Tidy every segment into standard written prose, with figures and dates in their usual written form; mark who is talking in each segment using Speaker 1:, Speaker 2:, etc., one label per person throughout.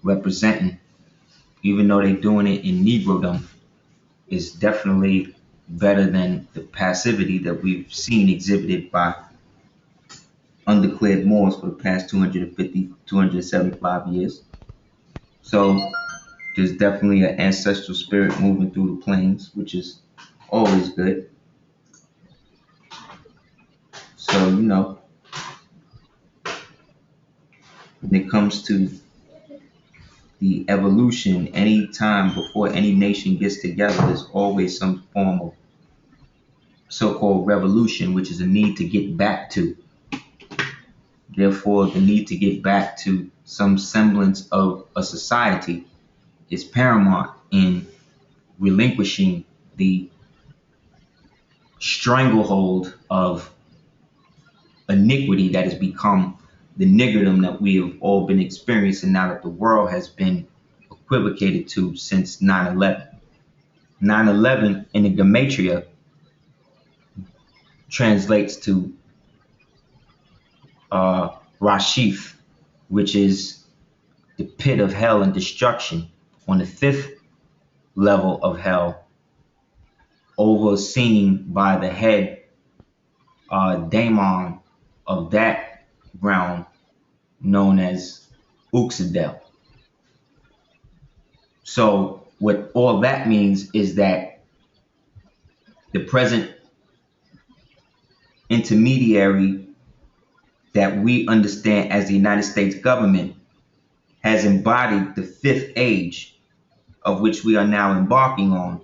Speaker 1: representing, even though they're doing it in Negrodom, is definitely better than the passivity that we've seen exhibited by undeclared Moors for the past 250, 275 years. So there's definitely an ancestral spirit moving through the plains, which is always good. So, when it comes to the evolution, any time before any nation gets together, there's always some form of so-called revolution, which is a need to get back to. Therefore, the need to get back to some semblance of a society is paramount in relinquishing the stranglehold of iniquity that has become the niggerdom that we have all been experiencing now that the world has been equivocated to since 9/11. 9/11 in the Gematria translates to Rashif, which is the pit of hell and destruction on the fifth level of hell, overseen by the head daemon of that realm known as Uxadel. So what all that means is that the present intermediary that we understand as the United States government has embodied the fifth age of which we are now embarking on,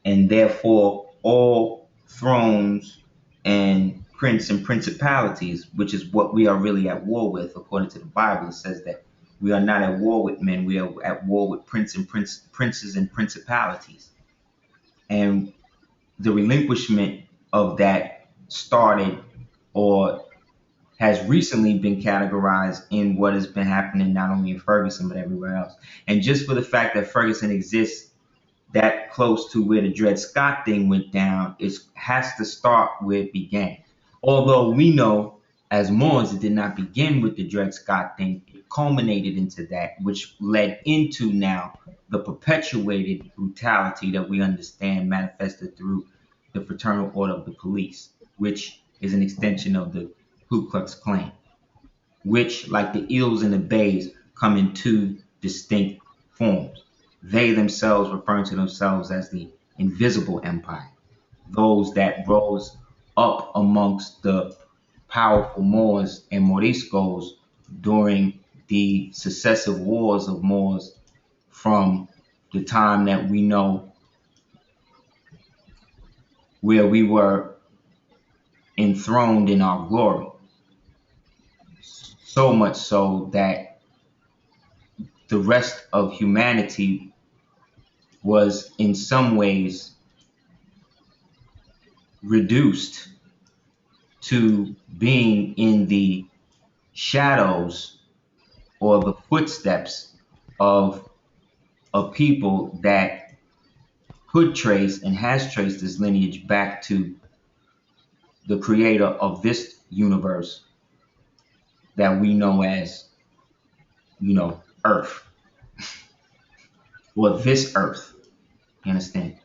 Speaker 1: and therefore all thrones and prince and principalities, which is what we are really at war with. According to the Bible, it says that we are not at war with men, we are at war with princes and principalities. And the relinquishment of that started or has recently been categorized in what has been happening not only in Ferguson but everywhere else. And just for the fact that Ferguson exists that close to where the Dred Scott thing went down, it has to start where it began. Although we know as Moors it did not begin with the Dred Scott thing, it culminated into that, which led into now the perpetuated brutality that we understand manifested through the Fraternal Order of the Police, which is an extension of the Ku Klux Klan, which, like the eels and the bays, come in two distinct forms. They themselves referring to themselves as the Invisible Empire, those that rose up amongst the powerful Moors and Moriscos during the successive wars of Moors from the time that we know where we were enthroned in our glory. So much so that the rest of humanity was in some ways reduced to being in the shadows or the footsteps of a people that could trace and has traced its lineage back to the creator of this universe that we know as, Earth, or this Earth. You understand?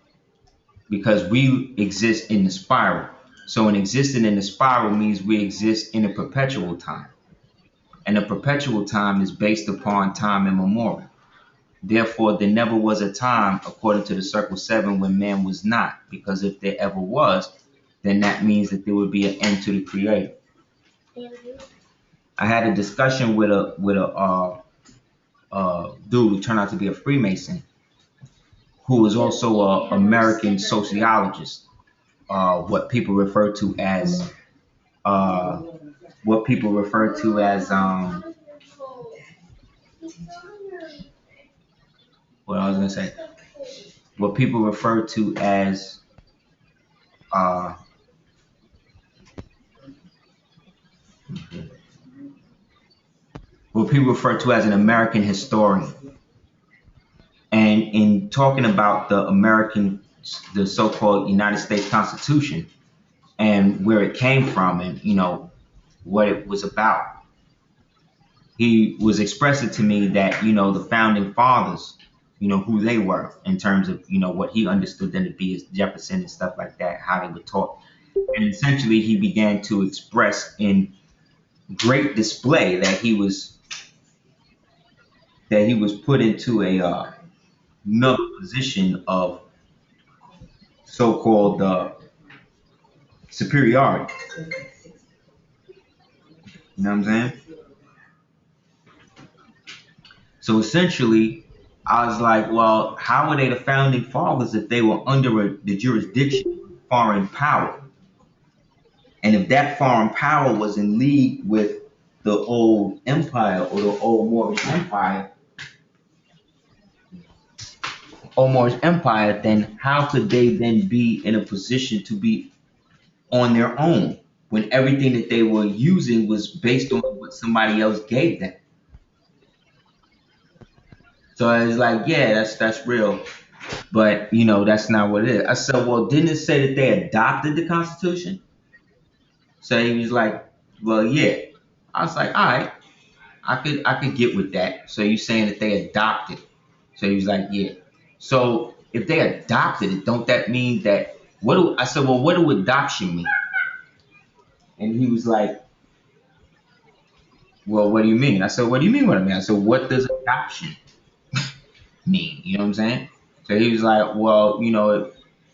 Speaker 1: Because we exist in the spiral. So in existing in the spiral means we exist in a perpetual time. And a perpetual time is based upon time immemorial. Therefore, there never was a time, according to the Circle 7, when man was not. Because if there ever was, then that means that there would be an end to the creator. I had a discussion with a dude who turned out to be a Freemason, who was also an American sociologist, what people refer to as what people refer to as what I was gonna say, what people refer to as what people refer to as an American historian. And in talking about the so-called United States Constitution and where it came from and, what it was about, he was expressing to me that, the founding fathers, who they were in terms of, what he understood them to be as Jefferson and stuff like that, how they were taught. And essentially he began to express in great display that he was put into a another position of so-called superiority. You know what I'm saying? So essentially, I was like, well, how are they the founding fathers if they were under the jurisdiction of foreign power? And if that foreign power was in league with the old empire or the old Moorish empire, then how could they then be in a position to be on their own when everything that they were using was based on what somebody else gave them? So I was like, yeah, that's real. But that's not what it is. I said, well, didn't it say that they adopted the Constitution? So he was like, well, yeah. I was like, all right, I could get with that. So you saying that they adopted? So he was like, yeah. So if they adopted it, don't that mean that I said, well, what do adoption mean? And he was like, well, what do you mean? I said, what do you mean what I mean? I said, what does adoption mean? You know what I'm saying? So he was like, well,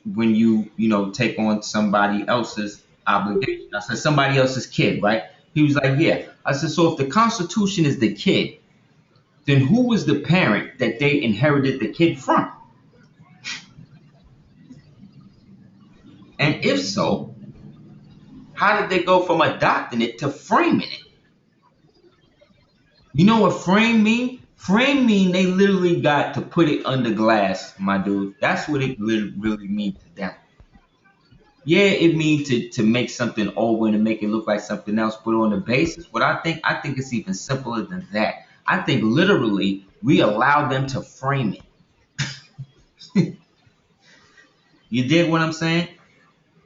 Speaker 1: when you take on somebody else's obligation. I said, somebody else's kid, right? He was like, yeah. I said, so if the Constitution is the kid, then who was the parent that they inherited the kid from? And if so, how did they go from adopting it to framing it? You know what frame mean? Frame mean they literally got to put it under glass, my dude. That's what it really means to them. Yeah, it means to make something over and to make it look like something else, but on the basis, I think it's even simpler than that. I think literally we allow them to frame it. You dig what I'm saying?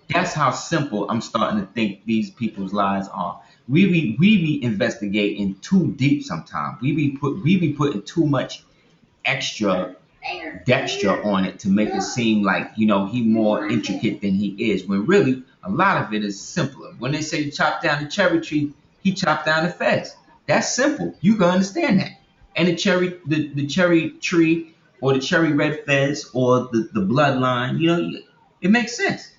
Speaker 1: That's how simple I'm starting to think these people's lives are. We be investigating too deep sometimes. We be putting too much extra dextra on it to make it seem like he more intricate than he is, when really a lot of it is simpler. When they say chop down the cherry tree, he chopped down the fence. That's simple. You can understand that. And the cherry tree or the cherry red fez or the bloodline, it makes sense.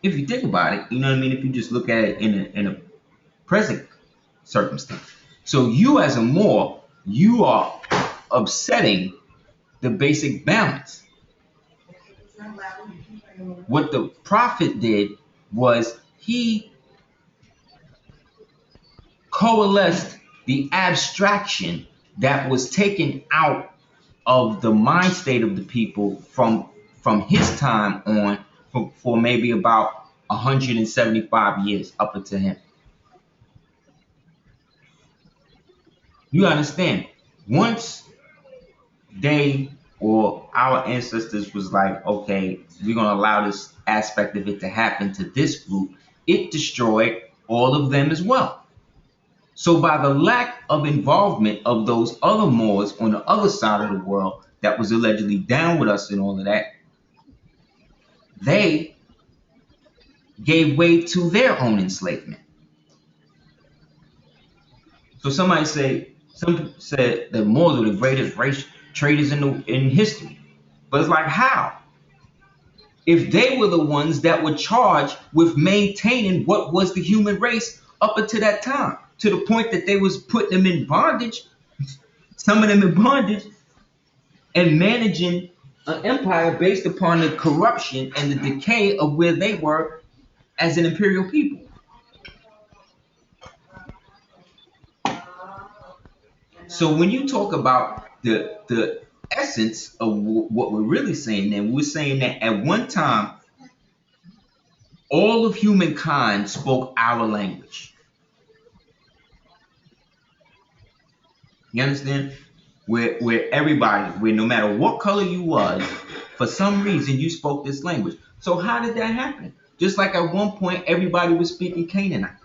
Speaker 1: If you think about it, you know what I mean? If you just look at it in a present circumstance. So you as a Moor, you are upsetting the basic balance. What the prophet did was he coalesced the abstraction that was taken out of the mind state of the people from his time on for maybe about 175 years up until him. You understand? Once they or our ancestors was like, okay, we're gonna allow this aspect of it to happen to this group, it destroyed all of them as well. So by the lack of involvement of those other Moors on the other side of the world that was allegedly down with us and all of that, they gave way to their own enslavement. So some said that Moors were the greatest race traders in history. But it's like, how? If they were the ones that were charged with maintaining what was the human race up until that time, to the point that they was putting them in bondage, some of them in bondage, and managing an empire based upon the corruption and the decay of where they were as an imperial people. So when you talk about the essence of what we're really saying, then we're saying that at one time all of humankind spoke our language. You understand? Where everybody, where no matter what color you was, for some reason you spoke this language. So how did that happen? Just like at one point everybody was speaking Canaanite.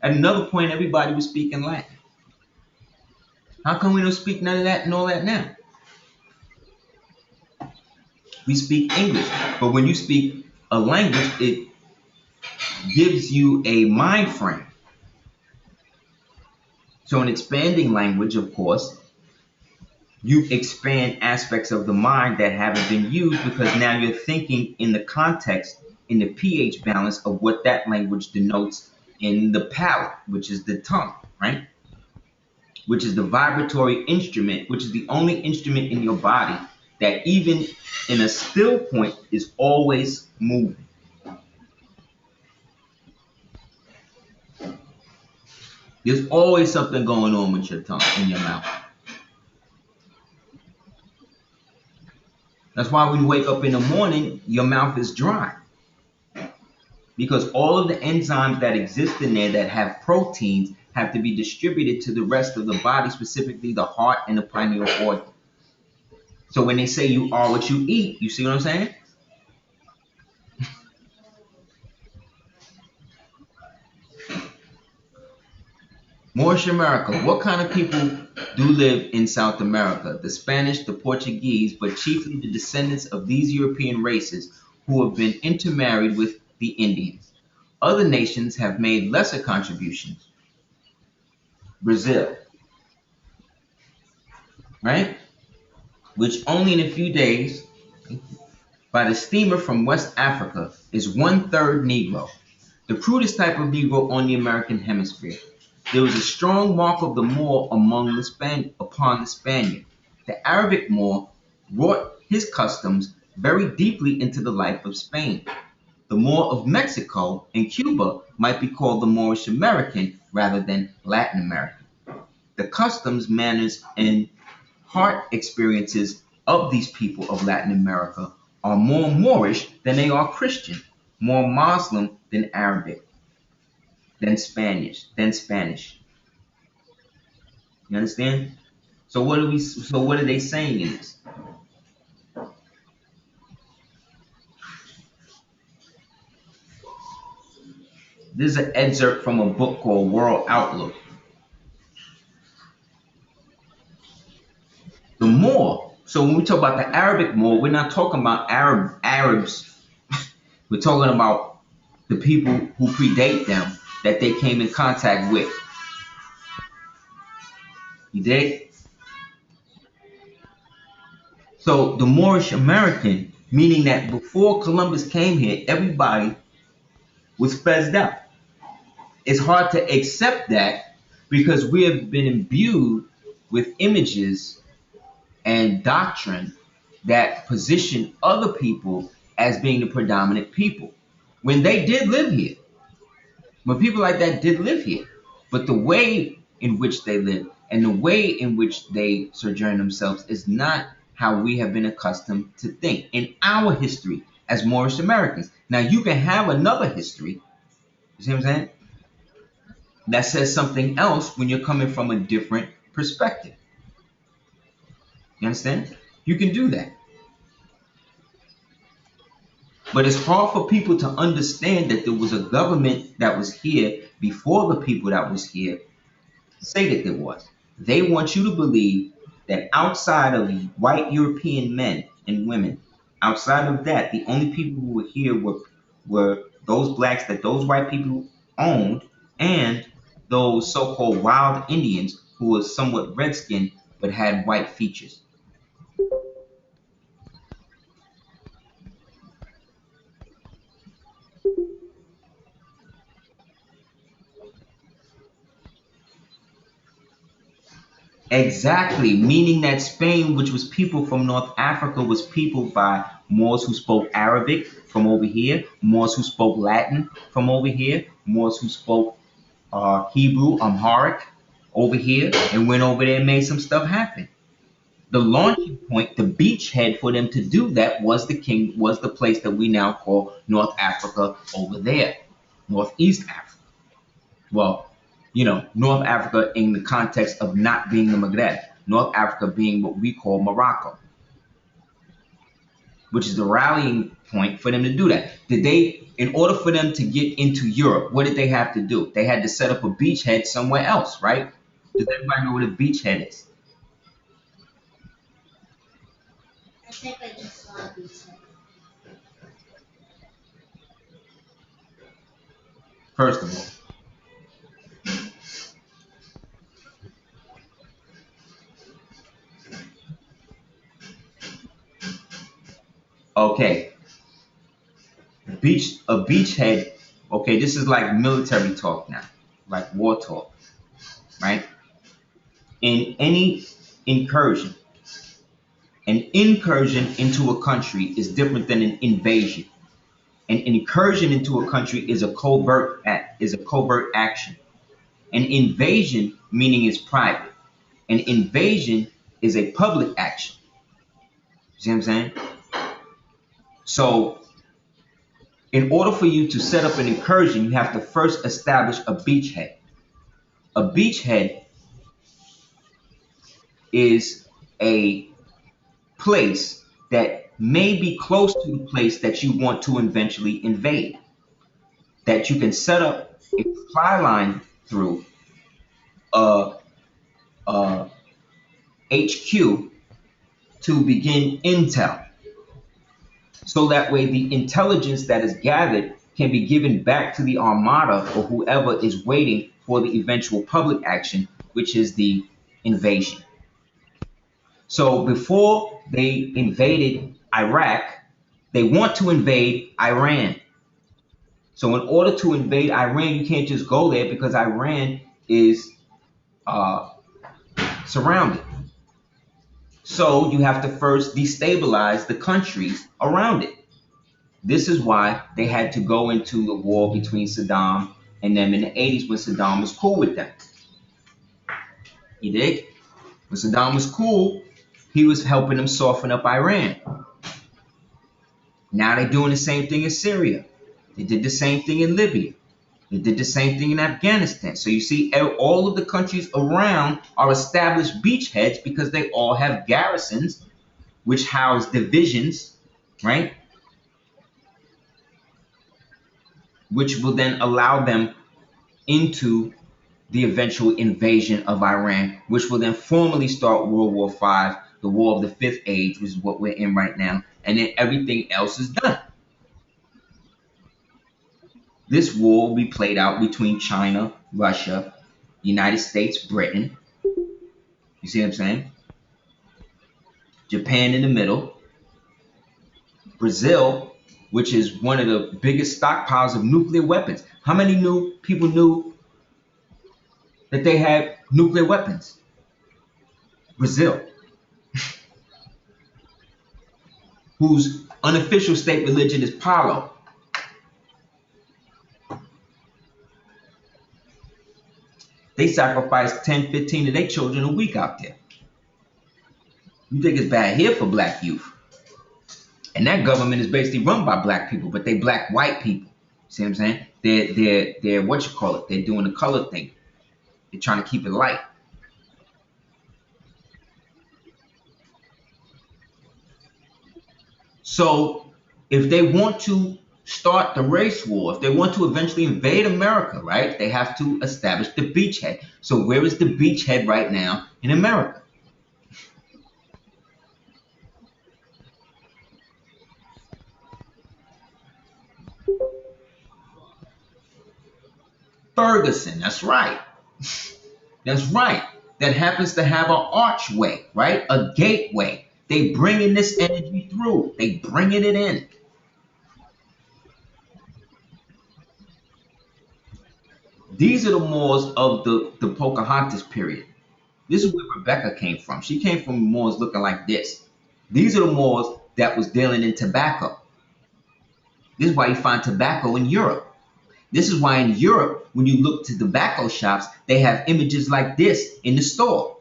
Speaker 1: At another point everybody was speaking Latin. How come we don't speak none of that and all that now? We speak English. But when you speak a language, it gives you a mind frame. So in expanding language, of course, you expand aspects of the mind that haven't been used because now you're thinking in the context, in the pH balance of what that language denotes in the palate, which is the tongue, right? Which is the vibratory instrument, which is the only instrument in your body that even in a still point is always moving. There's always something going on with your tongue in your mouth. That's why when you wake up in the morning, your mouth is dry. Because all of the enzymes that exist in there that have proteins have to be distributed to the rest of the body, specifically the heart and the pineal organ. So when they say you are what you eat, you see what I'm saying? Moorish America. What kind of people do live in South America? The Spanish, the Portuguese, but chiefly the descendants of these European races who have been intermarried with the Indians. Other nations have made lesser contributions. Brazil, right? Which only in a few days, by the steamer from West Africa, is 1/3 Negro, the crudest type of Negro on the American hemisphere. There was a strong mark of the Moor upon the Spaniard. The Arabic Moor wrought his customs very deeply into the life of Spain. The Moor of Mexico and Cuba might be called the Moorish American rather than Latin American. The customs, manners, and heart experiences of these people of Latin America are more Moorish than they are Christian, more Muslim than Arabic, than Spanish. You understand? So what are they saying in this? This is an excerpt from a book called World Outlook. The Moor. So when we talk about the Arabic Moor, we're not talking about Arabs. We're talking about the people who predate them that they came in contact with. You dig? So the Moorish American, meaning that before Columbus came here, everybody was fezzed out. It's hard to accept that because we have been imbued with images and doctrine that position other people as being the predominant people. When they did live here, when people like that did live here, but the way in which they live and the way in which they sojourn themselves is not how we have been accustomed to think in our history as Moorish Americans. Now you can have another history, you see what I'm saying, that says something else when you're coming from a different perspective. You understand? You can do that. But it's hard for people to understand that there was a government that was here before the people that was here say that there was. They want you to believe that outside of white European men and women, outside of that, the only people who were here were those blacks that those white people owned and those so-called wild Indians who were somewhat red-skinned but had white features. Exactly, meaning that Spain, which was people from North Africa, was peopled by Moors who spoke Arabic from over here, Moors who spoke Latin from over here, Moors who spoke Hebrew, Amharic over here, and went over there and made some stuff happen. The launching point, the beachhead for them to do that was the place that we now call North Africa over there, Northeast Africa. Well, North Africa in the context of not being the Maghreb, North Africa being what we call Morocco. which is the rallying point for them to do that. Did they, in order for them to get into Europe, what did they have to do? They had to set up a beachhead somewhere else, right? Does everybody know what a beachhead is?
Speaker 2: I think I just saw a beachhead.
Speaker 1: First of all, okay, a beachhead. Okay, this is like military talk now, like war talk, right? In any incursion, an incursion into a country is different than an invasion. An incursion into a country is a covert act, is a covert action. An invasion, meaning is private. An invasion is a public action. See what I'm saying? So, in order for you to set up an incursion, you have to first establish a beachhead. A beachhead is a place that may be close to the place that you want to eventually invade, that you can set up a supply line through a, a HQ to begin intel. So that way the intelligence that is gathered can be given back to the armada or whoever is waiting for the eventual public action, which is the invasion. So before they invaded Iraq, they want to invade Iran. So in order to invade Iran, you can't just go there because Iran is uh, surrounded. So you have to first destabilize the countries around it. This is why they had to go into the war between Saddam and them in the 80s when Saddam was cool with them. You dig? When Saddam was cool, he was helping them soften up Iran. Now they're doing the same thing in Syria. They did the same thing in Libya. They did the same thing in Afghanistan. So you see, all of the countries around are established beachheads because they all have garrisons, which house divisions, right? Which will then allow them into the eventual invasion of Iran, which will then formally start World War V, the War of the Fifth Age, which is what we're in right now, and then everything else is done. This war will be played out between China, Russia, United States, Britain. You see what I'm saying? Japan in the middle, Brazil, which is one of the biggest stockpiles of nuclear weapons. How many people knew that they had nuclear weapons? Brazil, whose unofficial state religion is Palo. They sacrifice 10, 15 of their children a week out there. You think it's bad here for black youth? And that government is basically run by black people, but they black white people. See what I'm saying? They're what you call it? They're doing the color thing. They're trying to keep it light. So if they want to start the race war, if they want to eventually invade America, right, they have to establish the beachhead. So where is the beachhead right now in America? Ferguson, that's right. That's right. That happens to have an archway, right? A gateway. They bringing this energy through. They bringing it in. These are the Moors of the Pocahontas period. This is where Rebecca came from. She came from Moors looking like this. These are the Moors that was dealing in tobacco. This is why you find tobacco in Europe. This is why in Europe, when you look to tobacco shops, they have images like this in the store.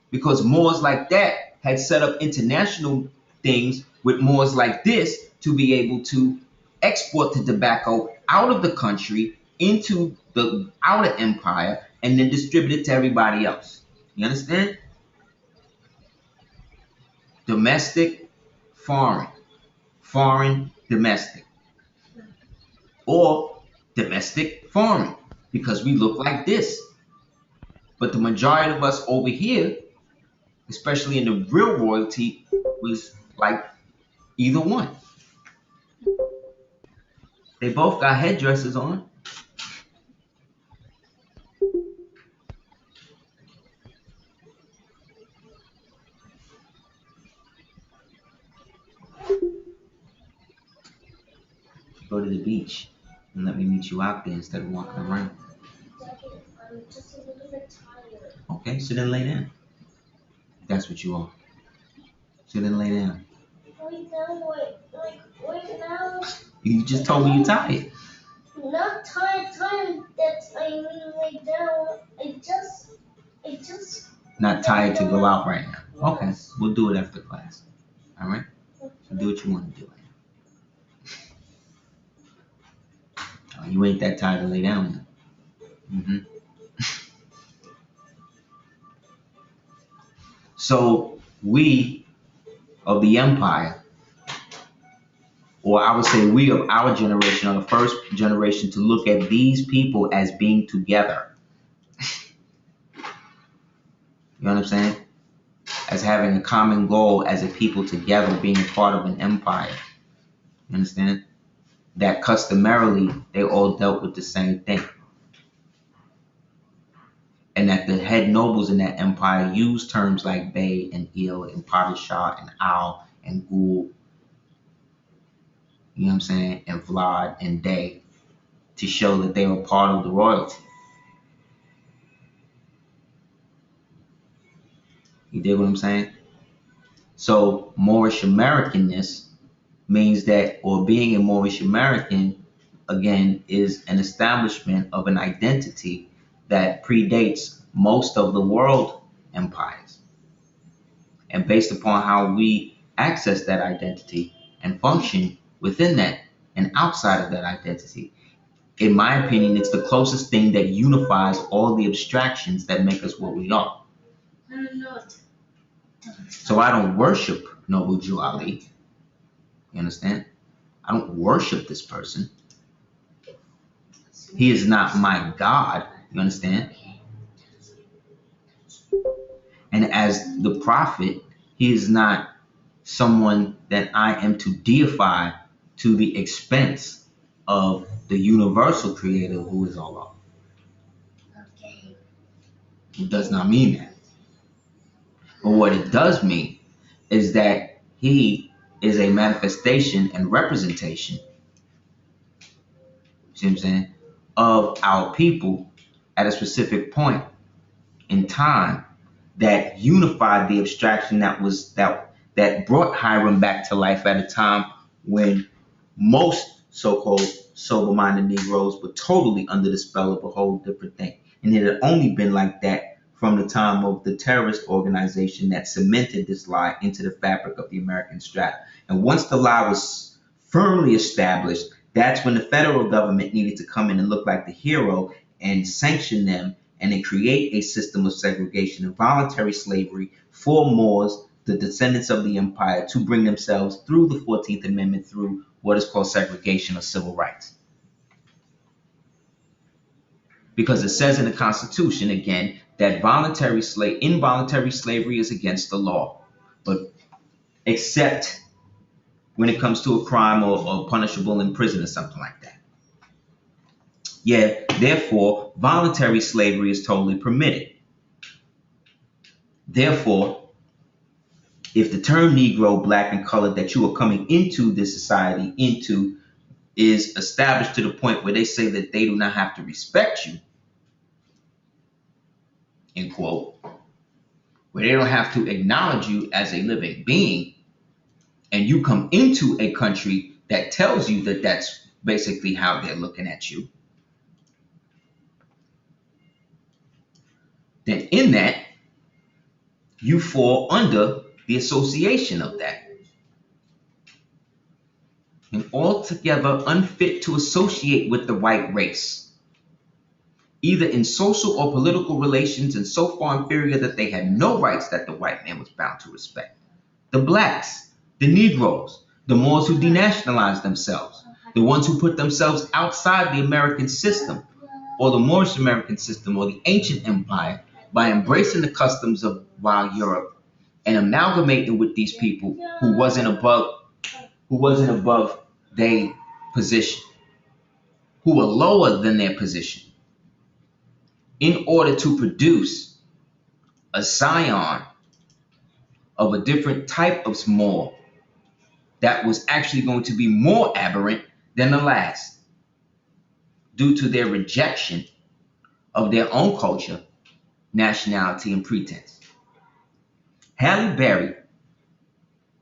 Speaker 1: Because Moors like that had set up international things with Moors like this to be able to export the tobacco out of the country into the outer empire and then distribute it to everybody else. You understand? Domestic, foreign. foreign, domestic, or domestic, foreign, because we look like this. But the majority of us over here, especially in the real royalty, was like either one. They both got headdresses on. Go to the beach and let me meet you out there instead of walking around.
Speaker 2: I'm just a little bit tired.
Speaker 1: Okay, so then lay down. That's what you are. So then lay down.
Speaker 2: Wait now, wait now.
Speaker 1: You just told me you're tired.
Speaker 2: Not tired. That's I mean like now. I just.
Speaker 1: Not tired to go out right now. Okay, we'll do it after class. All right. So do what you want to do. You ain't that tired to lay down. Mm-hmm. So we of the empire, or I would say we of our generation, are the first generation to look at these people as being together. You know what I'm saying? As having a common goal as a people together, being a part of an empire. You understand? That customarily they all dealt with the same thing. And that the head nobles in that empire used terms like Bey and Il and Padishah and Al and Gul, you know what I'm saying, and Vlad and Dey to show that they were part of the royalty. You dig what I'm saying? So Moorish Americanness means that, or being a Moorish American, again, is an establishment of an identity that predates most of the world empires. And based upon how we access that identity and function within that and outside of that identity, in my opinion, it's the closest thing that unifies all the abstractions that make us what we are. So I don't worship Noble Jew Ali. You understand? I don't worship this person. He is not my God. You understand? And as the prophet, he is not someone that I am to deify to the expense of the universal creator who is Allah.
Speaker 2: Okay.
Speaker 1: It does not mean that. But what it does mean is that he is a manifestation and representation, see what I'm saying, of our people at a specific point in time that unified the abstraction that brought Hiram back to life at a time when most so-called sober-minded Negroes were totally under the spell of a whole different thing. And it had only been like that from the time of the terrorist organization that cemented this lie into the fabric of the American strata. And once the lie was firmly established, that's when the federal government needed to come in and look like the hero and sanction them and then create a system of segregation and voluntary slavery for Moors, the descendants of the empire, to bring themselves through the 14th Amendment through what is called segregation or civil rights. Because it says in the Constitution, again, that involuntary slavery is against the law, but except when it comes to a crime or punishable in prison or something like that. Yeah, therefore, voluntary slavery is totally permitted. Therefore, if the term Negro, Black, and colored that you are coming into this society into is established to the point where they say that they do not have to respect you, end quote, where they don't have to acknowledge you as a living being, and you come into a country that tells you that that's basically how they're looking at you, then in that, you fall under the association of that. And altogether unfit to associate with the white race, either in social or political relations, and so far inferior that they had no rights that the white man was bound to respect. The blacks, the Negroes, the Moors who denationalized themselves, the ones who put themselves outside the American system, or the Moorish American system, or the ancient empire, by embracing the customs of wild Europe and amalgamating with these people who wasn't above their position, who were lower than their position, in order to produce a scion of a different type of Moor that was actually going to be more aberrant than the last, due to their rejection of their own culture, nationality, and pretense. Halle Berry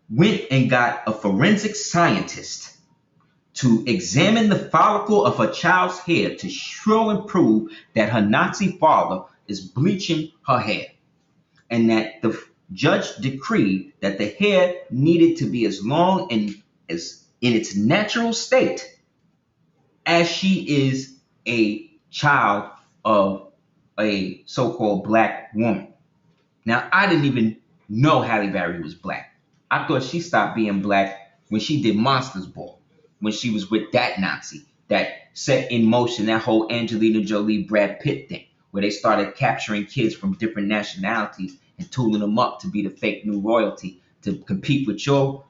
Speaker 1: went and got a forensic scientist to examine the follicle of her child's hair to show and prove that her Nazi father is bleaching her hair, and that the judge decreed that the hair needed to be as long and as in its natural state as she is a child of a so-called black woman. Now, I didn't even know Halle Berry was black. I thought she stopped being black when she did Monsters Ball, when she was with that Nazi that set in motion that whole Angelina Jolie Brad Pitt thing, where they started capturing kids from different nationalities and tooling them up to be the fake new royalty to compete with your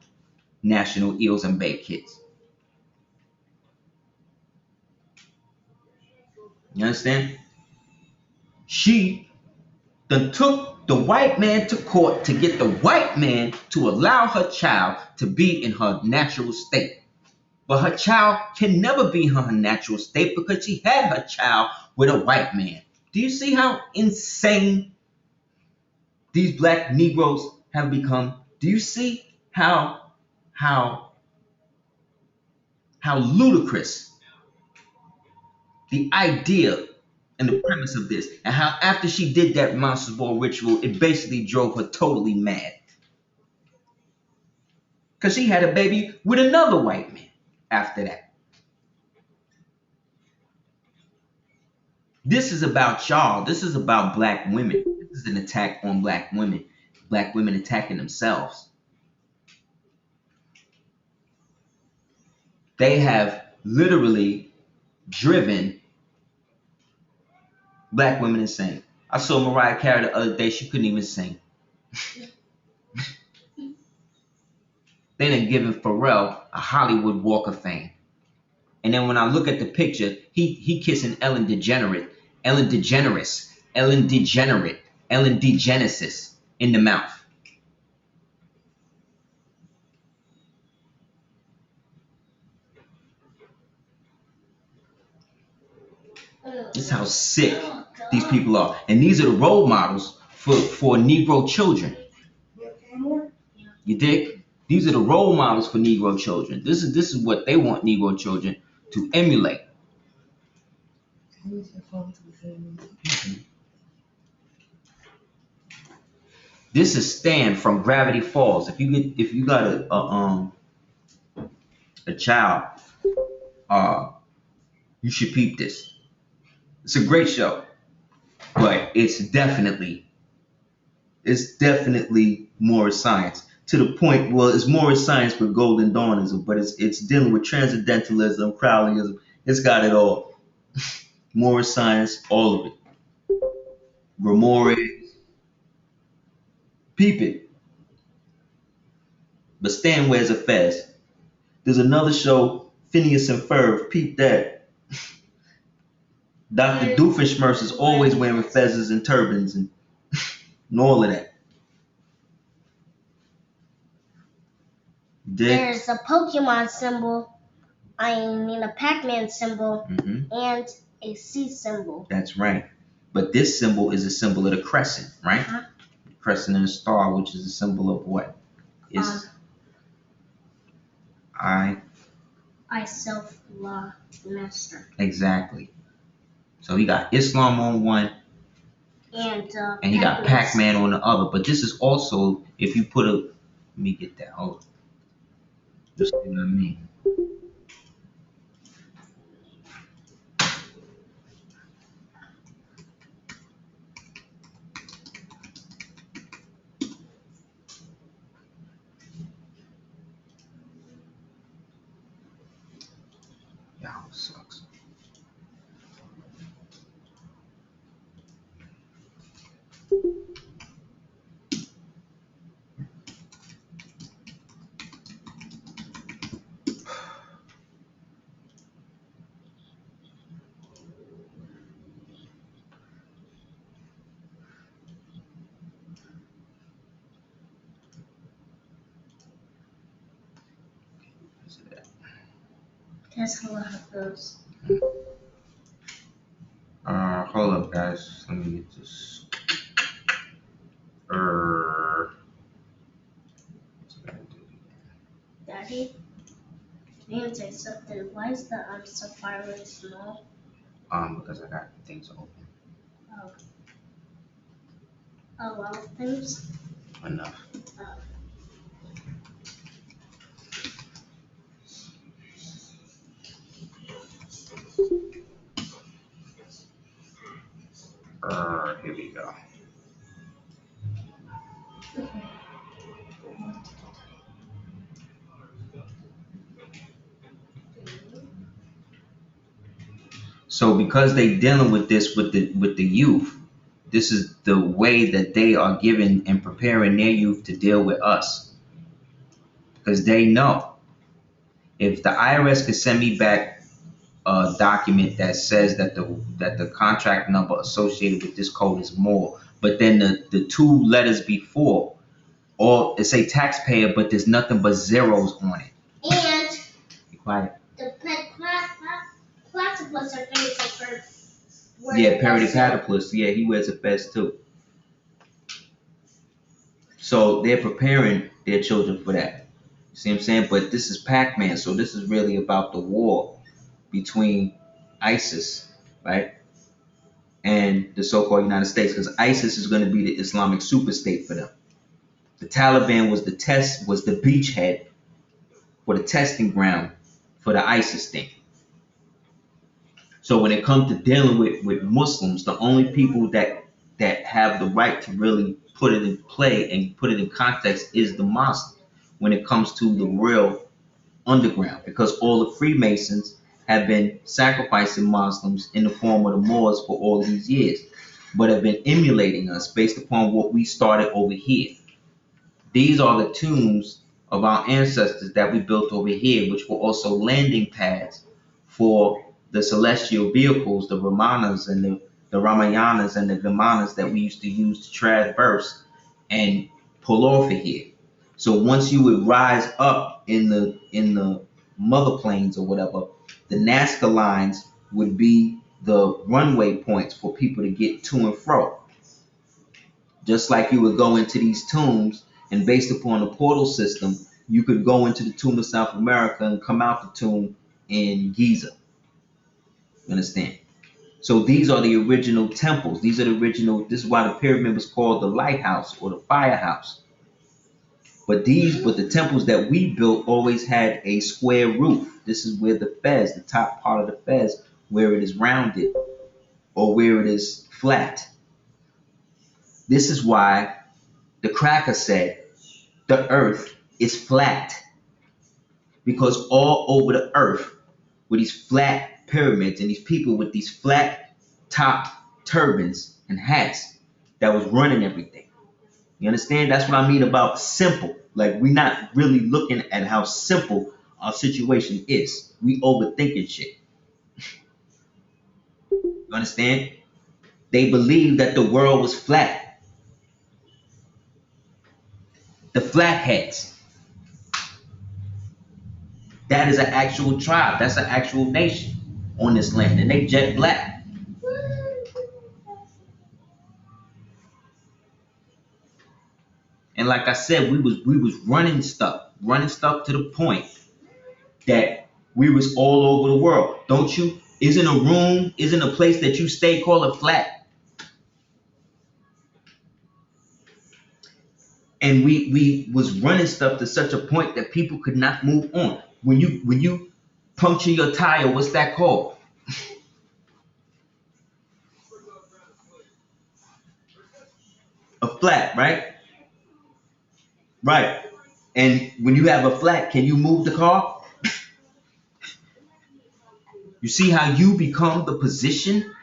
Speaker 1: national Eels and Bay kids. You understand? She then took the white man to court to get the white man to allow her child to be in her natural state. But her child can never be in her natural state because she had her child with a white man. Do you see how insane these black Negroes have become? Do you see how how how ludicrous the idea and the premise of this, and how after she did that Monsters Ball ritual, it basically drove her totally mad. Because she had a baby with another white man after that. This is about y'all. This is about black women. This is an attack on black women. Black women attacking themselves. They have literally driven black women insane. I saw Mariah Carey the other day. She couldn't even sing. They done given Pharrell a Hollywood Walk of Fame. And then when I look at the picture, he kissing Ellen DeGeneres, Ellen DeGenesis in the mouth. This is how sick these people are. And these are the role models for Negro children. You dig? These are the role models for Negro children. This is what they want Negro children to emulate. This is Stan from Gravity Falls. If you got a child, you should peep this. It's a great show, but it's definitely more science, to the point. Well, it's more science with Golden Dawnism, but it's dealing with transcendentalism, Crowleyism. It's got it all. More science, all of it. Grimoire, peep it. But Stan wears a fez. There's another show, Phineas and Ferb. Peep that. Dr. Doofenshmirtz is always wearing fezzes and turbans and all of that.
Speaker 2: There's a Pokemon symbol, a Pac-Man symbol, and a sea symbol.
Speaker 1: That's right. But this symbol is a symbol of the crescent, right? The crescent and a star, which is a symbol of what? It's I
Speaker 2: self-law master.
Speaker 1: Exactly. So he got Islam on one,
Speaker 2: and
Speaker 1: he got Pac-Man on the other. But this is also, if you put a, let me get that. Hold on. Just see what I mean. That sucks.
Speaker 2: That's a lot of those.
Speaker 1: Hold up, guys. Let me get this.
Speaker 2: Daddy, can you say something? Why is the Safari small?
Speaker 1: Because I got things open.
Speaker 2: Oh. A lot of things?
Speaker 1: Enough. Here we go. So because they dealing with this with the youth, this is the way that they are giving and preparing their youth to deal with us. Because they know if the IRS could send me back a document that says that the contract number associated with this code is more, but then the two letters before, or it say taxpayer, but there's nothing but zeros on it.
Speaker 2: And
Speaker 1: be quiet.
Speaker 2: The platypus are famous for
Speaker 1: Yeah, parody platypus. Yeah, he wears a vest too. So they're preparing their children for that. See what I'm saying? But this is Pac-Man, so this is really about the war between ISIS, right, and the so-called United States, because ISIS is going to be the Islamic superstate for them. The Taliban was the beachhead for the testing ground for the ISIS thing. So when it comes to dealing with Muslims, the only people that have the right to really put it in play and put it in context is the Muslims when it comes to the real underground, because all the Freemasons have been sacrificing Muslims in the form of the Moors for all these years, but have been emulating us based upon what we started over here. These are the tombs of our ancestors that we built over here, which were also landing pads for the celestial vehicles, the Ramanas and the Ramayanas and the Vimanas that we used to use to traverse and pull off of here. So once you would rise up in the mother planes or whatever, the Nazca lines would be the runway points for people to get to and fro. Just like you would go into these tombs, and based upon the portal system, you could go into the tomb of South America and come out the tomb in Giza. You understand? So these are the original temples. These are the original. This is why the pyramid was called the lighthouse or the firehouse. But the temples that we built always had a square roof. This is where the fez, the top part of the fez, where it is rounded or where it is flat. This is why the cracker said the earth is flat, because all over the earth were these flat pyramids and these people with these flat top turbans and hats that was running everything. You understand? That's what I mean about simple. Like, we're not really looking at how simple our situation is. We overthinking shit. You understand? They believed that the world was flat. The flatheads. That is an actual tribe. That's an actual nation on this land, and they jet black. And like I said, we was running stuff to the point that we was all over the world. Don't you? Isn't a place that you stay called a flat? And we was running stuff to such a point that people could not move on. When you puncture your tire, what's that called? A flat, right? Right. And when you have a flat, can you move the car? You see how you become the position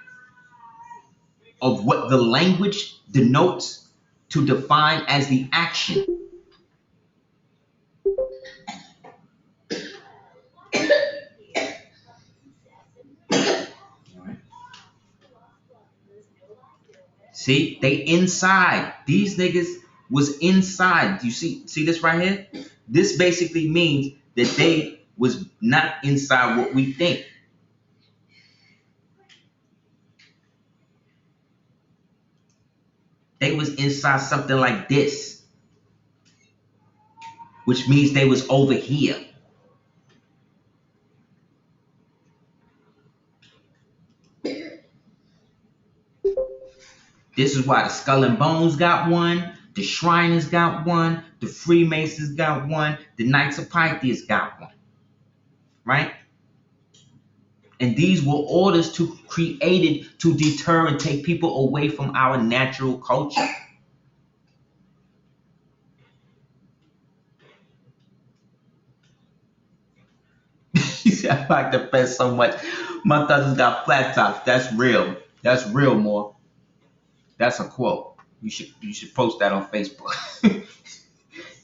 Speaker 1: of what the language denotes to define as the action. See, they inside. These niggas was inside. You see this right here? This basically means that they was not inside what we think. They was inside something like this, which means they was over here. This is why the Skull and Bones got one, the Shriners got one, the Freemasons got one, the Knights of Pythias got one, right? And these were orders created to deter and take people away from our natural culture. I like the fence so much. My cousins got flat tops. That's real. That's real, more. That's a quote. You should post that on Facebook.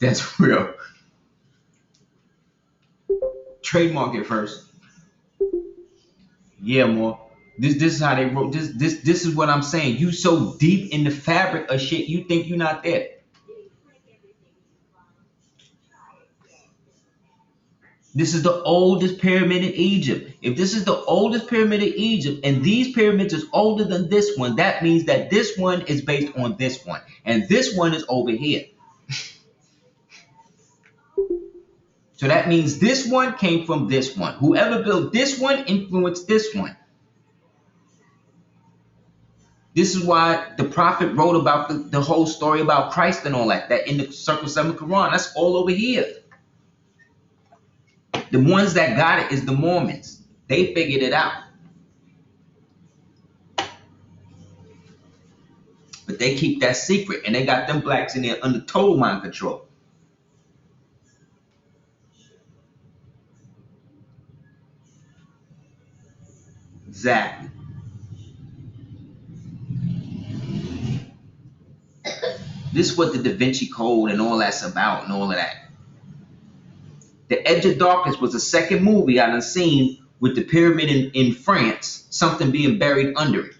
Speaker 1: That's real. Trademark it first. Yeah, more. This is how they wrote. This is what I'm saying. You so deep in the fabric of shit, you think you're not there. This is the oldest pyramid in Egypt. If this is the oldest pyramid in Egypt, and these pyramids is older than this one, that means that this one is based on this one, and this one is over here. So that means this one came from this one. Whoever built this one influenced this one. This is why the prophet wrote about the whole story about Christ and all that in the Circle 7 Quran. That's all over here. The ones that got it is the Mormons. They figured it out. But they keep that secret, and they got them blacks in there under total mind control. Exactly. This is what the Da Vinci Code and all that's about and all of that. The Edge of Darkness was the second movie I done seen with the pyramid in France, something being buried under it.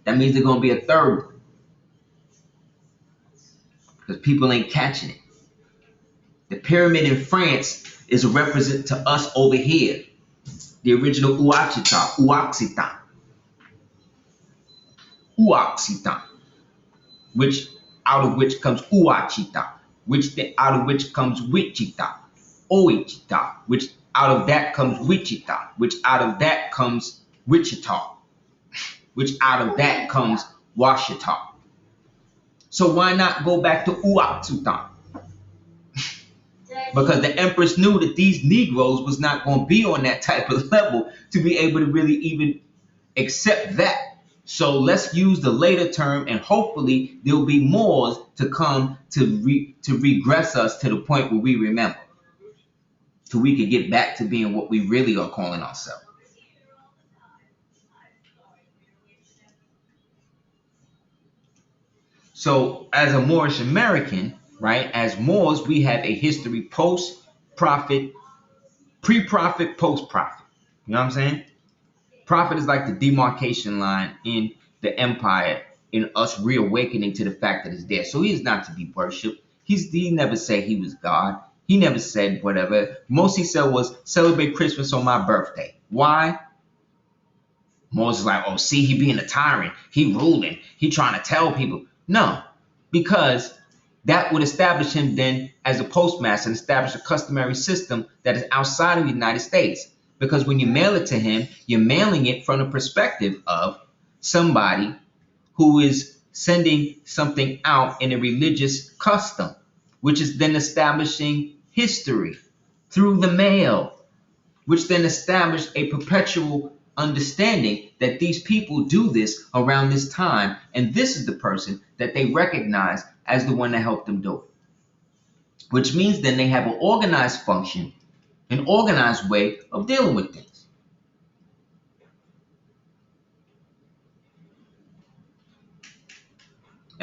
Speaker 1: That means there's going to be a third one. Because people ain't catching it. The pyramid in France is a represent to us over here. The original Uaxitan. Which out of which comes Uachita, out of which comes Wichita, Oichita, which out of that comes Wichita, which out of that comes Wichita, which out of that comes Washita. So why not go back to Uaxutan? Because the Empress knew that these Negroes was not going to be on that type of level to be able to really even accept that. So let's use the later term, and hopefully there'll be more to come to regress us to the point where we remember, so we can get back to being what we really are calling ourselves. So as a Moorish American, right, as Moors, we have a history post-prophet, pre-prophet, post-prophet. You know what I'm saying? Prophet is like the demarcation line in the empire, in us reawakening to the fact that it's there. So he is not to be worshipped. He never said he was God. He never said whatever. Most he said was celebrate Christmas on my birthday. Why? Moses is like, oh, see, he being a tyrant. He ruling. He trying to tell people. No, because that would establish him then as a postmaster and establish a customary system that is outside of the United States. Because when you mail it to him, you're mailing it from the perspective of somebody who is sending something out in a religious custom, which is then establishing history through the mail, which then established a perpetual understanding that these people do this around this time, and this is the person that they recognize as the one that helped them do it. Which means then they have an organized function, an organized way of dealing with things.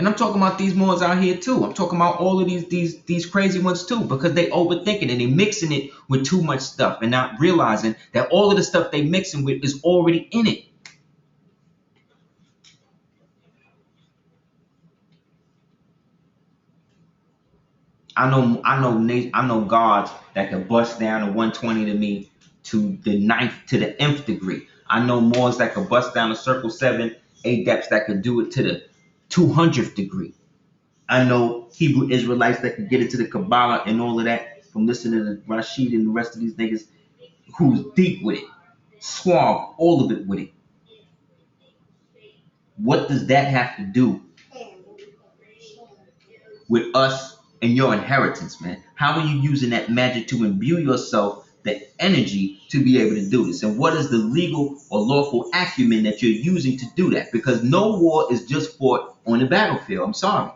Speaker 1: And I'm talking about these Moors out here too. I'm talking about all of these crazy ones too, because they overthinking and they mixing it with too much stuff and not realizing that all of the stuff they mixing with is already in it. I know gods that could bust down a 120 to me to the nth degree. I know Moors that could bust down a circle 7 adepts that could do it to the 200th degree. I know Hebrew Israelites that could get it to the Kabbalah and all of that from listening to Rashid and the rest of these niggas who's deep with it, suave, all of it with it. What does that have to do with us and your inheritance, man? How are you using that magic to imbue yourself the energy to be able to do this? And what is the legal or lawful acumen that you're using to do that? Because no war is just fought on the battlefield. I'm sorry.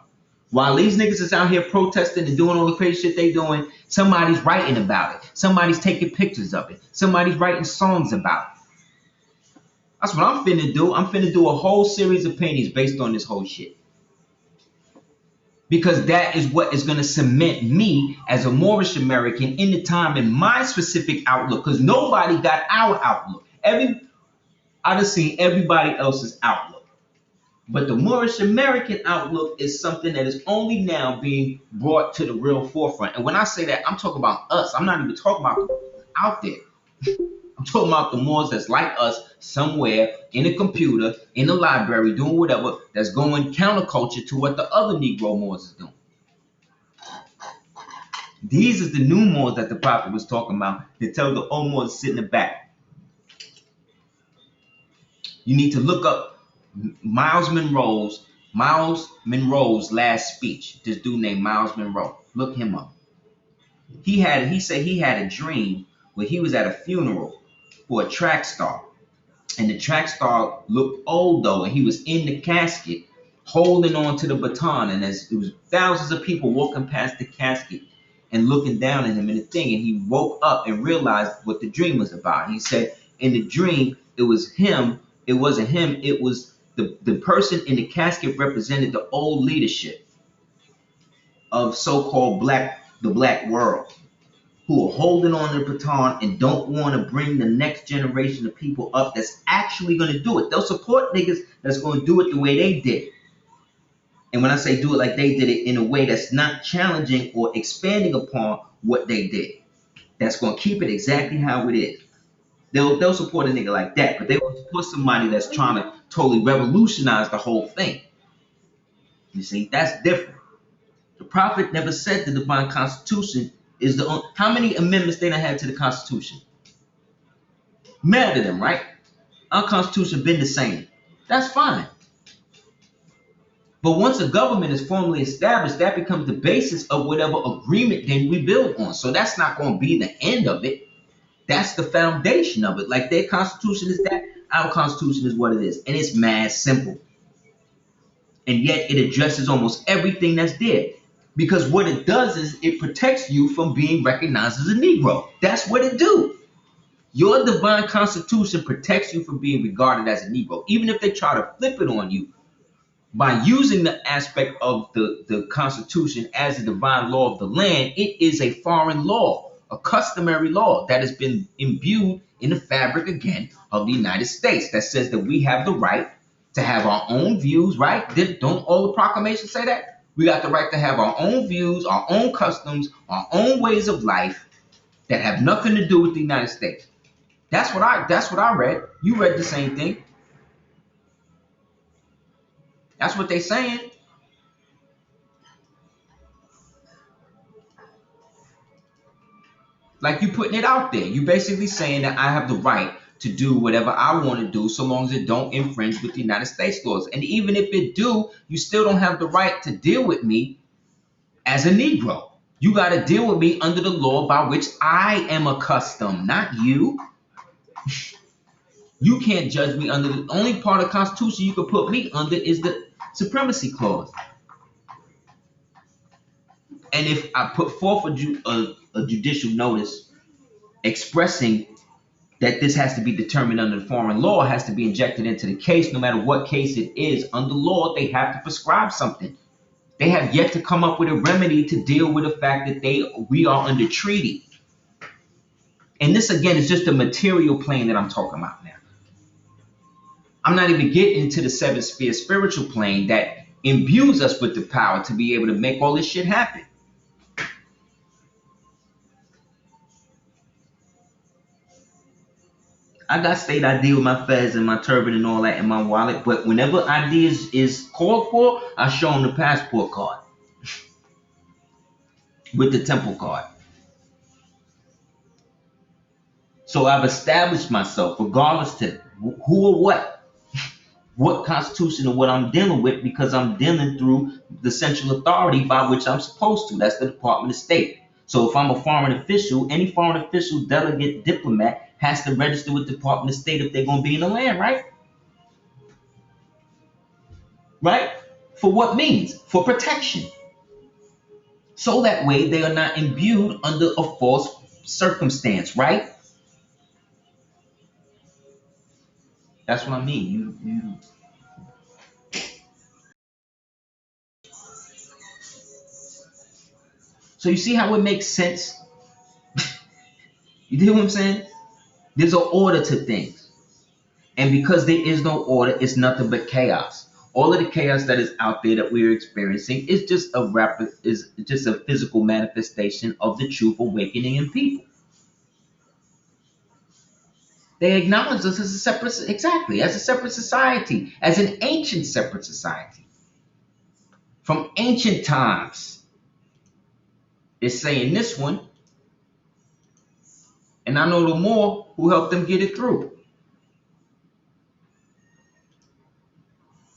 Speaker 1: While these niggas is out here protesting and doing all the crazy shit they doing, somebody's writing about it. Somebody's taking pictures of it. Somebody's writing songs about it. That's what I'm finna do. I'm finna do a whole series of paintings based on this whole shit. Because that is what is going to cement me as a Moorish American in the time in my specific outlook. Because nobody got our outlook. I done seen everybody else's outlook. But the Moorish American outlook is something that is only now being brought to the real forefront. And when I say that, I'm talking about us. I'm not even talking about the out there. I'm talking about the Moors that's like us somewhere in a computer, in a library, doing whatever, that's going counterculture to what the other Negro Moors is doing. These is the new Moors that the prophet was talking about. They tell the old Moors to sit in the back. You need to look up Miles Monroe's last speech. This dude named Miles Monroe. Look him up. He said he had a dream where he was at a funeral for a track star. And the track star looked old though, and he was in the casket holding on to the baton. And as it was thousands of people walking past the casket and looking down at him in the thing, and he woke up and realized what the dream was about. He said in the dream, it was him. It wasn't him. It was the person in the casket represented the old leadership of so-called the black world, who are holding on to the baton and don't want to bring the next generation of people up that's actually going to do it. They'll support niggas that's going to do it the way they did it. And when I say do it like they did it, in a way that's not challenging or expanding upon what they did, that's going to keep it exactly how it is. They'll support a nigga like that, but they will support somebody that's trying to totally revolutionize the whole thing. You see, that's different. The prophet never said the divine constitution is the only. How many amendments they done had to the Constitution? Mad at them, right? Our Constitution been the same. That's fine. But once a government is formally established, that becomes the basis of whatever agreement then we build on. So that's not going to be the end of it. That's the foundation of it. Like their Constitution is that, our Constitution is what it is. And it's mad simple. And yet it addresses almost everything that's there. Because what it does is it protects you from being recognized as a Negro. That's what it do. Your divine constitution protects you from being regarded as a Negro. Even if they try to flip it on you, by using the aspect of the Constitution as a divine law of the land, it is a foreign law, a customary law that has been imbued in the fabric, again, of the United States that says that we have the right to have our own views, right? Don't all the proclamations say that? We got the right to have our own views, our own customs, our own ways of life that have nothing to do with the United States. That's what I read. You read the same thing. That's what they're saying. Like you putting it out there. You basically saying that I have the right to do whatever I want to do so long as it don't infringe with the United States laws. And even if it do, you still don't have the right to deal with me as a Negro. You got to deal with me under the law by which I am accustomed, not you. You can't judge me under the only part of the Constitution you can put me under is the Supremacy Clause. And if I put forth a judicial notice expressing that this has to be determined under the foreign law has to be injected into the case. No matter what case it is, under law, they have to prescribe something. They have yet to come up with a remedy to deal with the fact that we are under treaty. And this, again, is just the material plane that I'm talking about now. I'm not even getting into the seventh sphere spiritual plane that imbues us with the power to be able to make all this shit happen. I got state ID with my fez and my turban and all that in my wallet, but whenever ideas is called for, I show them the passport card with the temple card. So I've established myself, regardless to who or what constitution or what I'm dealing with, because I'm dealing through the central authority by which I'm supposed to. That's the Department of State. So if I'm a foreign official, any foreign official, delegate, diplomat has to register with the Department of State if they're going to be in the land, right? Right? For what means? For protection. So that way they are not imbued under a false circumstance, right? That's what I mean. So you see how it makes sense? You hear what I'm saying? There's an order to things. And because there is no order, it's nothing but chaos. All of the chaos that is out there that we're experiencing is just a physical manifestation of the truth awakening in people. They acknowledge us as a separate society, as an ancient separate society. From ancient times. They're saying this one, and I know the more who helped them get it through.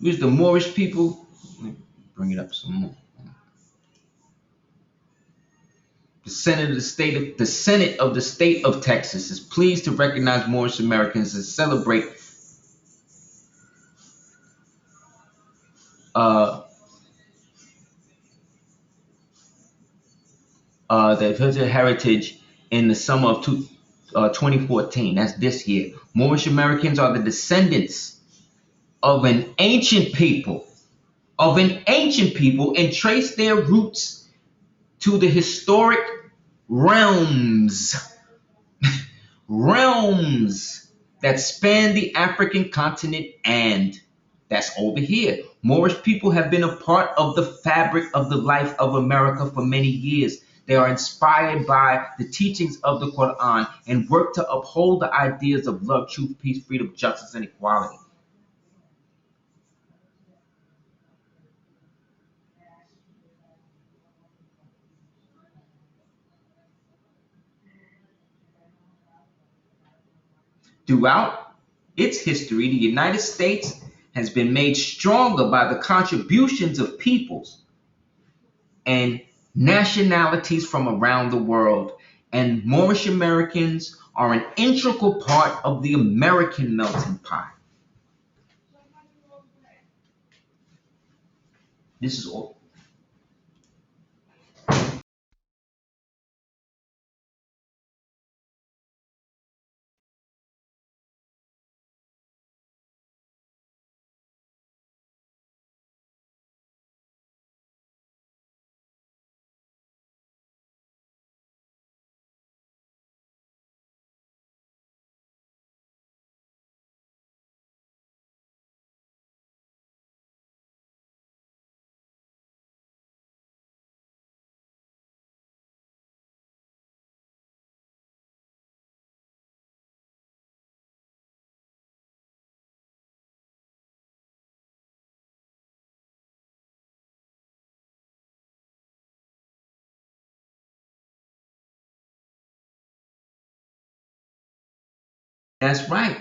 Speaker 1: It was the Moorish people. Let me bring it up some more. The Senate of the state of Texas is pleased to recognize Moorish Americans and celebrate their heritage in the summer of 2014. That's this year. Moorish Americans are the descendants of an ancient people, and trace their roots to the historic realms that span the African continent, and that's over here. Moorish people have been a part of the fabric of the life of America for many years. They are inspired by the teachings of the Quran and work to uphold the ideas of love, truth, peace, freedom, justice, and equality. Throughout its history, the United States has been made stronger by the contributions of peoples and nationalities from around the world, and Moorish Americans are an integral part of the American melting pot. This is all. That's right.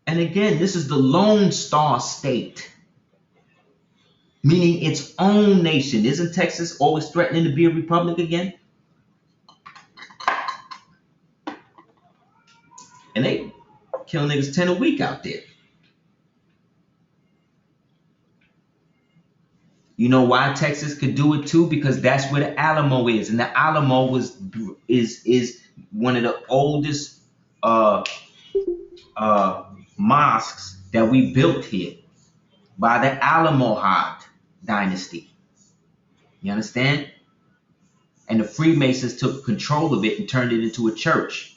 Speaker 1: And again, this is the Lone Star State, meaning its own nation. Isn't Texas always threatening to be a republic again? And they kill niggas 10 a week out there. You know why Texas could do it too? Because that's where the Alamo is, and the Alamo is one of the oldest mosques that we built here by the Alamo dynasty. You understand? And the Freemasons took control of it and turned it into a church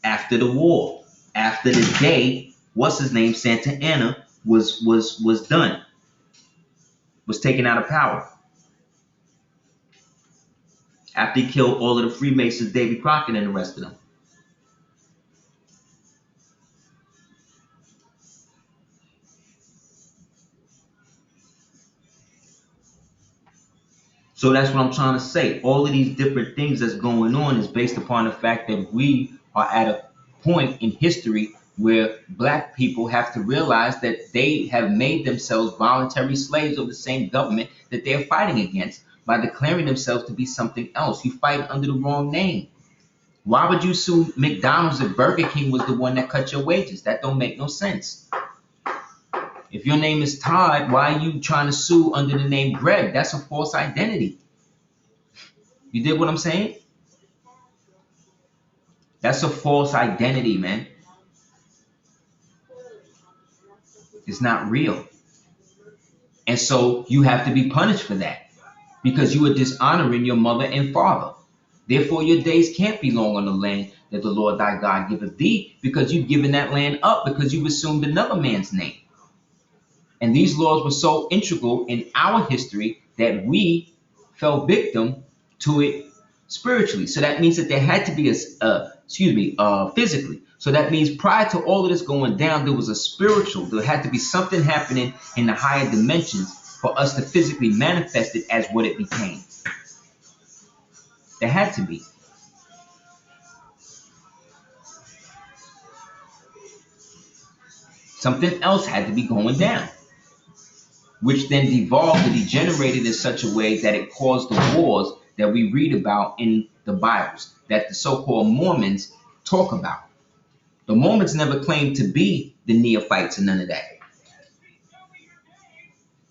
Speaker 1: after the war, after the day, what's his name, Santa Anna was done, was taken out of power. After he killed all of the Freemasons, Davy Crockett and the rest of them. So that's what I'm trying to say. All of these different things that's going on is based upon the fact that we are at a point in history where black people have to realize that they have made themselves voluntary slaves of the same government that they're fighting against by declaring themselves to be something else. You fight under the wrong name. Why would you sue McDonald's if Burger King was the one that cut your wages? That don't make no sense. If your name is Todd, why are you trying to sue under the name Greg? That's a false identity. You dig what I'm saying? That's a false identity, man. It's not real. And so you have to be punished for that because you are dishonoring your mother and father. Therefore, your days can't be long on the land that the Lord thy God giveth thee, because you've given that land up because you've assumed another man's name. And these laws were so integral in our history that we fell victim to it spiritually. So that means that there had to be physically. So that means prior to all of this going down, there was a spiritual. There had to be something happening in the higher dimensions for us to physically manifest it as what it became. There had to be. Something else had to be going down, which then devolved and degenerated in such a way that it caused the wars that we read about in the Bibles, that the so-called Mormons talk about. The Mormons never claimed to be the neophytes and none of that.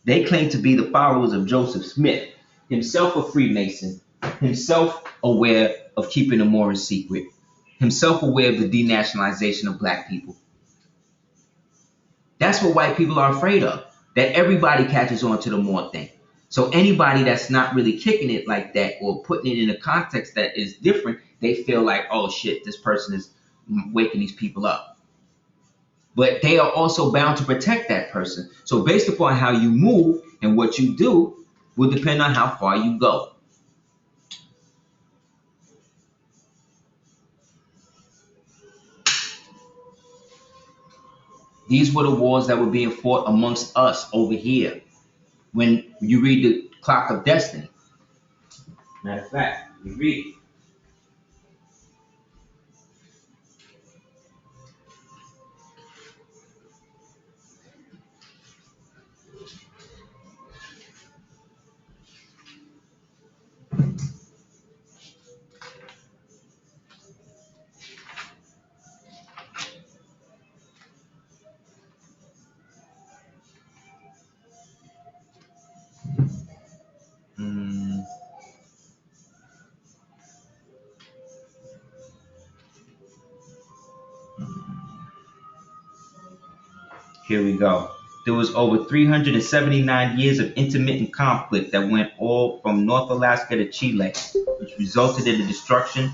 Speaker 1: They claimed to be the followers of Joseph Smith, himself a Freemason, himself aware of keeping the Moors secret, himself aware of the denationalization of black people. That's what white people are afraid of, that everybody catches on to the Moor thing. So anybody that's not really kicking it like that or putting it in a context that is different, they feel like, oh shit, this person is waking these people up. But they are also bound to protect that person. So based upon how you move and what you do will depend on how far you go. These were the wars that were being fought amongst us over here. When you read the Clock of Destiny, matter of fact, you read it. Here we go. There was over 379 years of intermittent conflict that went all from North Alaska to Chile, which resulted in the destruction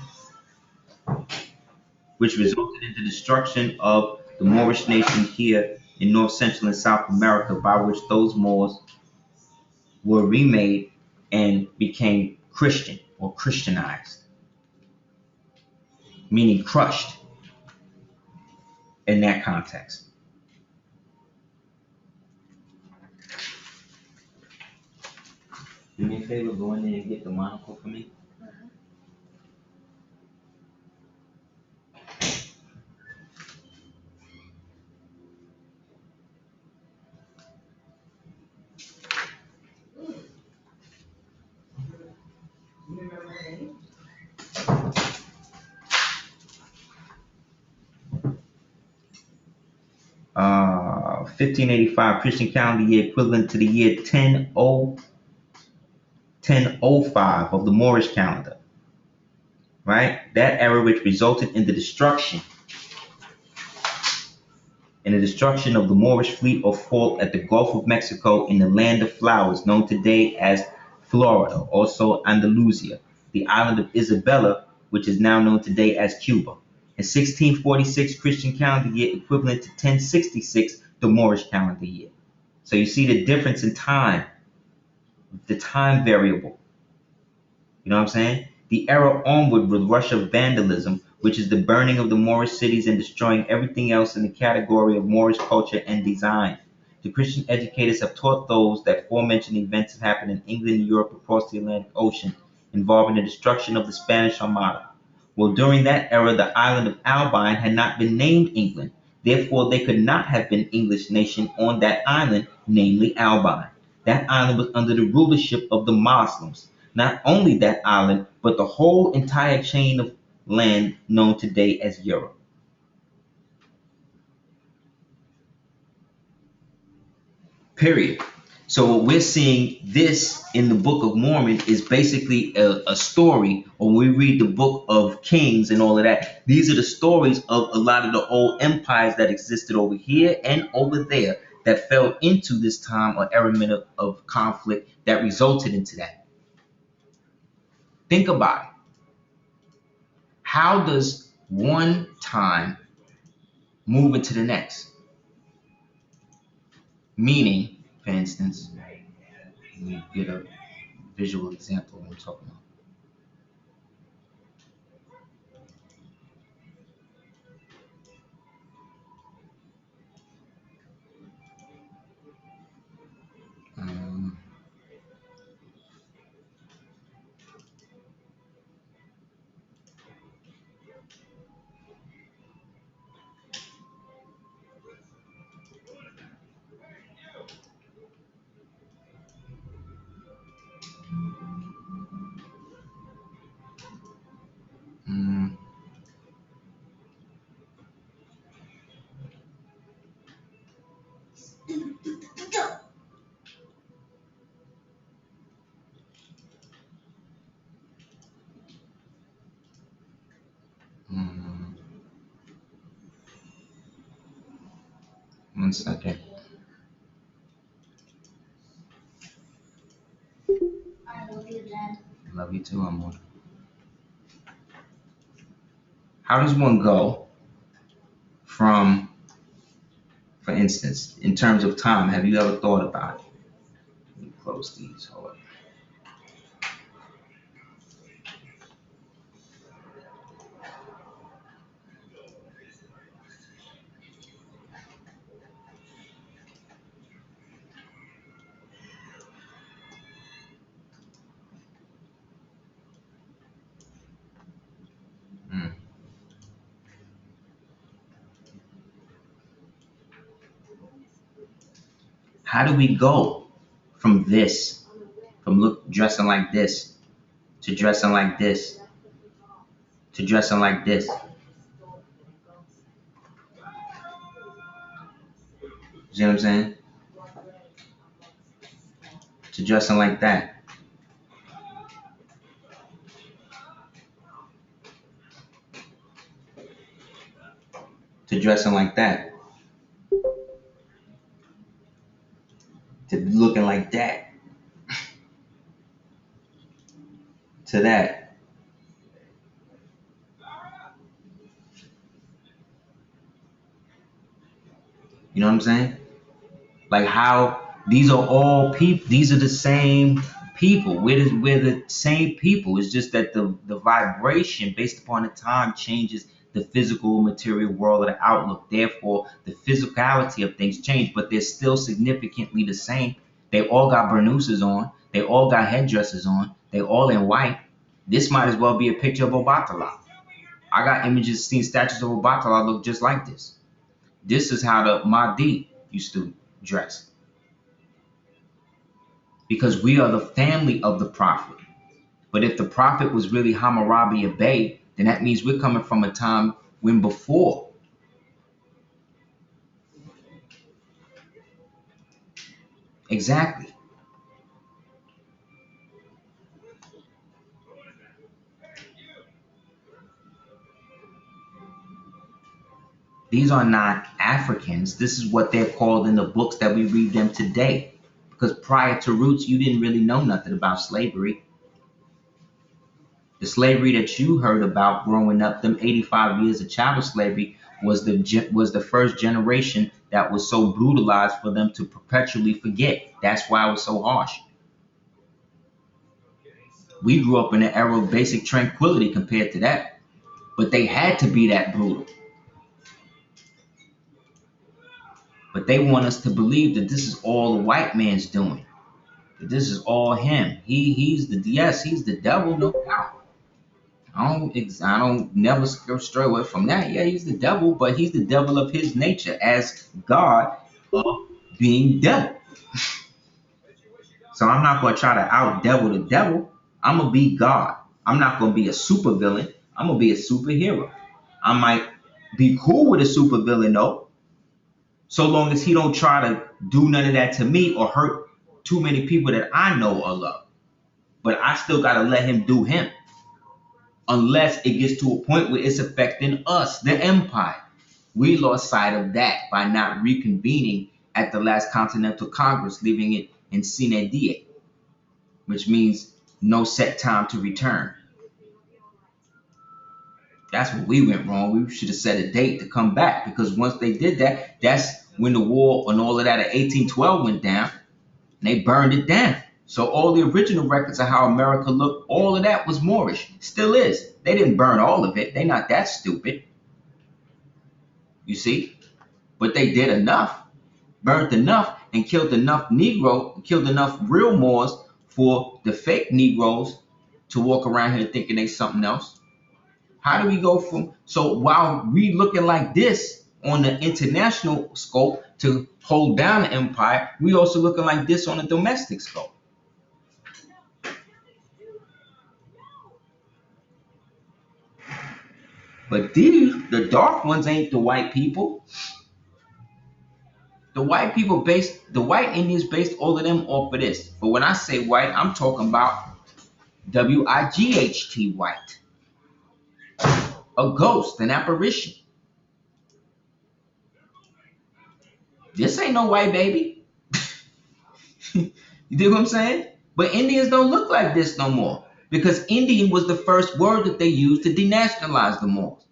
Speaker 1: of the Moorish nation here in North Central and South America, by which those Moors were remade and became Christian or Christianized, meaning crushed in that context. Do me a favor, go in there and get the monocle for me. 1585 Christian calendar year, equivalent to the year 1005 of the Moorish calendar. right? That era which resulted in the destruction of the Moorish fleet or fort at the Gulf of Mexico in the land of flowers, known today as Florida, also Andalusia, the island of Isabella, which is now known today as Cuba. In 1646 Christian calendar year, equivalent to 1066 the Moorish calendar year. So you see the difference in time, the time variable. You know what I'm saying? The era onward with rush of vandalism, which is the burning of the Moorish cities and destroying everything else in the category of Moorish culture and design. The Christian educators have taught those that aforementioned events have happened in England and Europe across the Atlantic Ocean, involving the destruction of the Spanish Armada. Well, during that era, the island of Albine had not been named England. Therefore, they could not have been English nation on that island, namely Albine. That island was under the rulership of the Muslims. Not only that island, but the whole entire chain of land known today as Europe. Period. So what we're seeing this in the Book of Mormon is basically a story. When we read the Book of Kings and all of that, these are the stories of a lot of the old empires that existed over here and over there that fell into this time or element of conflict that resulted into that. Think about it. How does one time move into the next? Meaning, for instance, let me get a visual example of what I'm talking about. Um, mm, mm, 1 second.
Speaker 2: I love you, Dad.
Speaker 1: Love you too, Amor. How does one go from, for instance, in terms of time, have you ever thought about it? Let me close these. Hold on. Mm. How do we go from this, from dressing like this, to dressing like this, to dressing like this? You see what I'm saying? To dressing like that, to dressing like that, to looking like that, to that. You know what I'm saying? Like how these are all people. These are the same people. We're the same people. It's just that the vibration based upon the time changes the physical material world of the outlook. Therefore, the physicality of things change, but they're still significantly the same. They all got burnouses on. They all got headdresses on. They all in white. This might as well be a picture of Obatala. I got images, seen statues of Obatala look just like this. This is how the Mahdi used to dress. Because we are the family of the prophet. But if the prophet was really Hammurabi Bey, then that means we're coming from a time when before. Exactly. these are not Africans. This is what they're called in the books that we read them today. Because prior to Roots, you didn't really know nothing about slavery. The slavery that you heard about growing up, them 85 years of chattel slavery, was the first generation that was so brutalized for them to perpetually forget. That's why it was so harsh. We grew up in an era of basic tranquility compared to that. But they had to be that brutal. But they want us to believe that this is all the white man's doing. That this is all him. He's the devil, no doubt. I don't never stray away from that. Yeah, he's the devil, but he's the devil of his nature as God of being devil. So I'm not going to try to out devil the devil. I'm going to be God. I'm not going to be a super villain. I'm going to be a superhero. I might be cool with a super villain though, so long as he don't try to do none of that to me or hurt too many people that I know or love. But I still got to let him do him. Unless it gets to a point where it's affecting us, the empire. We lost sight of that by not reconvening at the last Continental Congress, leaving it in sine die, which means no set time to return. That's when we went wrong. We should have set a date to come back, because once they did that, that's when the war and all of that of 1812 went down, and they burned it down. So all the original records of how America looked, all of that was Moorish. Still is. They didn't burn all of it. They're not that stupid. You see? But they did enough, burnt enough, and killed enough killed enough real Moors for the fake Negroes to walk around here thinking they something else. How do we go from, so while we looking like this on the international scope to hold down the empire, we also looking like this on the domestic scope. But the dark ones ain't the white people. The white people the white Indians based all of them off of this. But when I say white, I'm talking about WIGHT white. A ghost, an apparition. This ain't no white baby. You dig what I'm saying? But Indians don't look like this no more, because Indian was the first word that they used to denationalize the Moors,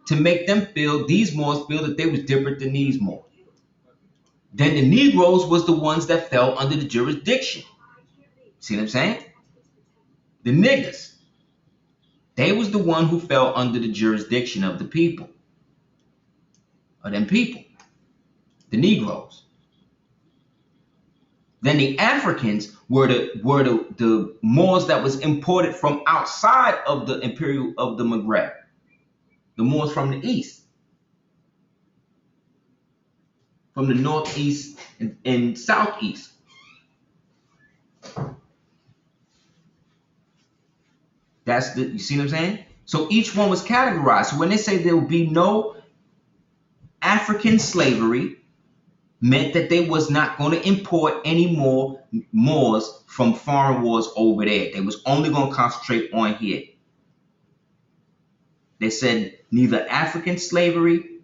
Speaker 1: to make them feel, these Moors feel that they was different than these Moors. Then the Negroes was the ones that fell under the jurisdiction. See what I'm saying? The niggas. They was the one who fell under the jurisdiction of the people. Of them people. The Negroes. Then the Africans were the Moors that was imported from outside of the imperial of the Maghreb. The Moors from the east. From the northeast and southeast. You see what I'm saying? So each one was categorized. So when they say there will be no African slavery, meant that they was not going to import any more Moors from foreign wars over there. They was only going to concentrate on here. They said neither African slavery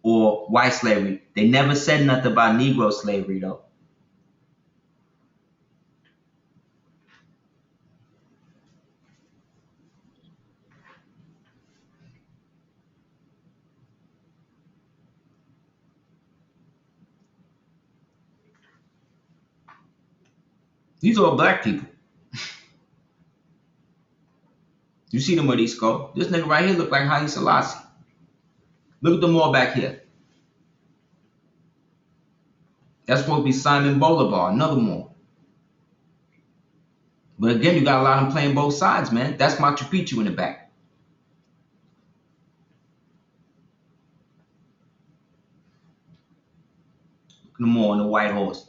Speaker 1: or white slavery. They never said nothing about Negro slavery though. These are all black people. You see them where these go. This nigga right here look like Haile Selassie. Look at the Moor back here. That's supposed to be Simon Bolivar, another Moor. But again, you got a lot of them playing both sides, man. That's Machu Picchu in the back. Look at the Moor on the white horse.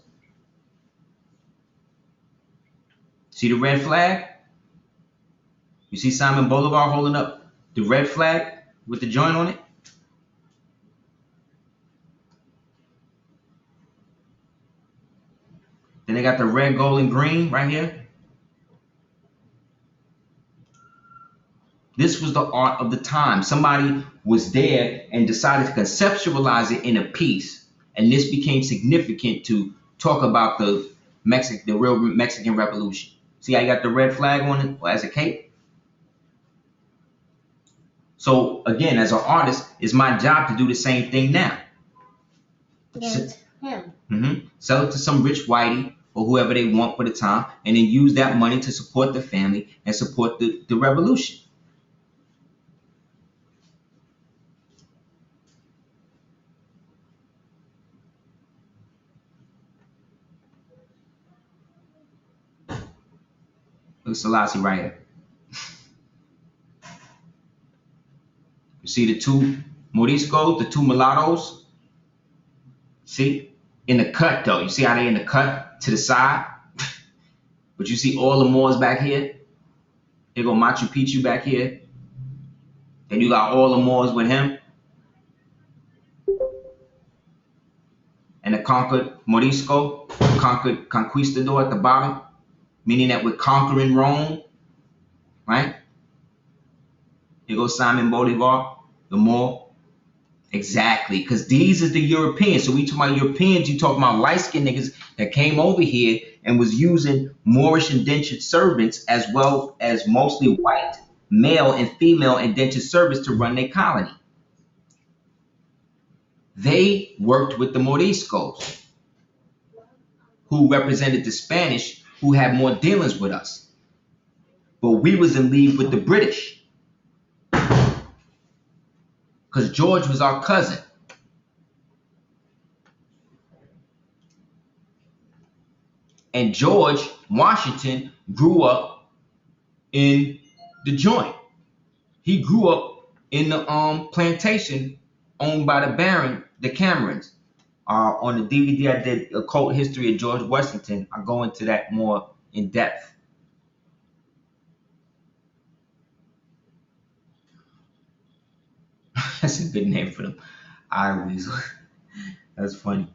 Speaker 1: See the red flag? You see Simon Bolivar holding up the red flag with the joint on it? Then they got the red, gold, and green right here. This was the art of the time. Somebody was there and decided to conceptualize it in a piece. And this became significant to talk about the real Mexican Revolution. See, I got the red flag on it as a cape. So again, as an artist, it's my job to do the same thing now.
Speaker 2: Against him.
Speaker 1: Sell it to some rich whitey or whoever they want for the time, and then use that money to support the family and support the revolution. Look, Selassie right here. You see the two Moriscos, the two mulattoes? See? In the cut though. You see how they in the cut to the side? But you see all the Moors back here? Here go Machu Picchu back here. Then you got all the Moors with him. And the conquered Morisco, conquered conquistador at the bottom, meaning that we're conquering Rome, right? Here goes Simon Bolivar, the Moor. Exactly, because these is the Europeans. So we talking about Europeans, you talking about light-skinned niggas that came over here and was using Moorish indentured servants as well as mostly white male and female indentured servants to run their colony. They worked with the Moriscos, who represented the Spanish, who had more dealings with us. But we was in league with the British. Because George was our cousin. And George Washington grew up in the joint. He grew up in the plantation owned by the Baron, the Camerons. On the DVD I did, Occult History of George Washington, I go into that more in depth. That's a good name for them. That's funny.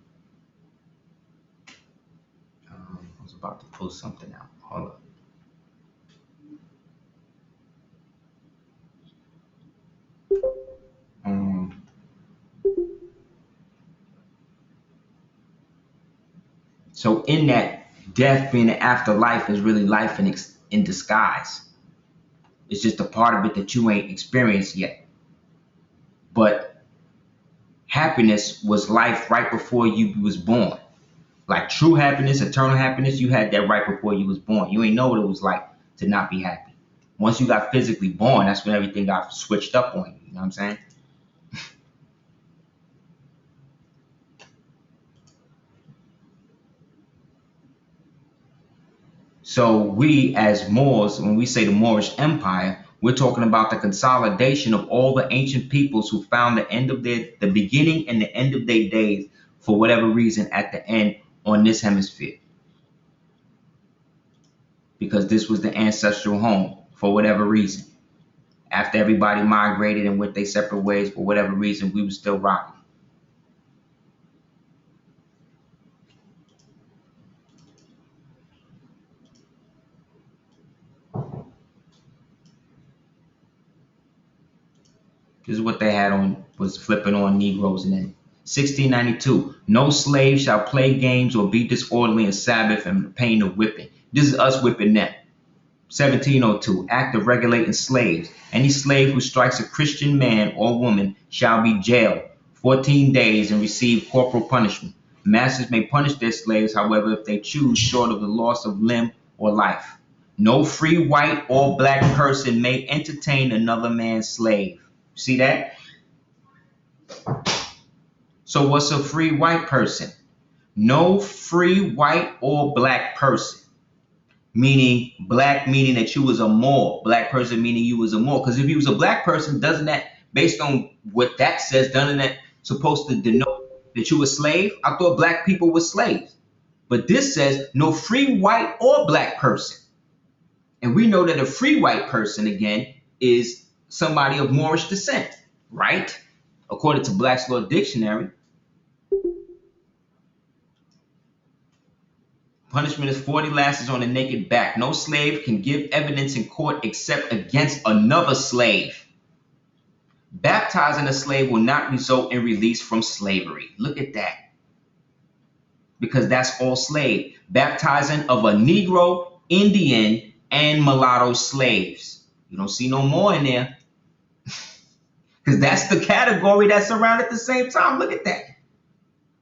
Speaker 1: I was about to post something out. Hold up. So in that, death being the afterlife is really life in disguise. It's just a part of it that you ain't experienced yet. But happiness was life right before you was born. Like true happiness, eternal happiness, you had that right before you was born. You ain't know what it was like to not be happy. Once you got physically born, that's when everything got switched up on you. You know what I'm saying? So we as Moors, when we say the Moorish Empire, we're talking about the consolidation of all the ancient peoples who found the beginning and the end of their days for whatever reason at the end on this hemisphere. Because this was the ancestral home for whatever reason. After everybody migrated and went their separate ways for whatever reason, we were still rocking. This is what they had on, was flipping on Negroes. And then 1692, no slave shall play games or be disorderly in Sabbath and pain of whipping. This is us whipping them. 1702, act of regulating slaves. Any slave who strikes a Christian man or woman shall be jailed 14 days and receive corporal punishment. Masters may punish their slaves, however, if they choose, short of the loss of limb or life. No free white or black person may entertain another man's slave. See that? So what's a free white person? No free white or black person. Meaning black, meaning that you was a Moor. Black person meaning you was a Moor. Because if you was a black person, doesn't that, based on what that says, doesn't that supposed to denote that you were a slave? I thought black people were slaves. But this says no free white or black person. And we know that a free white person, again, is somebody of Moorish descent, right? According to Black's Law Dictionary. Punishment is 40 lashes on the naked back. No slave can give evidence in court except against another slave. Baptizing a slave will not result in release from slavery. Look at that. Because that's all slave. Baptizing of a Negro, Indian, and mulatto slaves. You don't see no more in there. Because that's the category that's around at the same time. Look at that.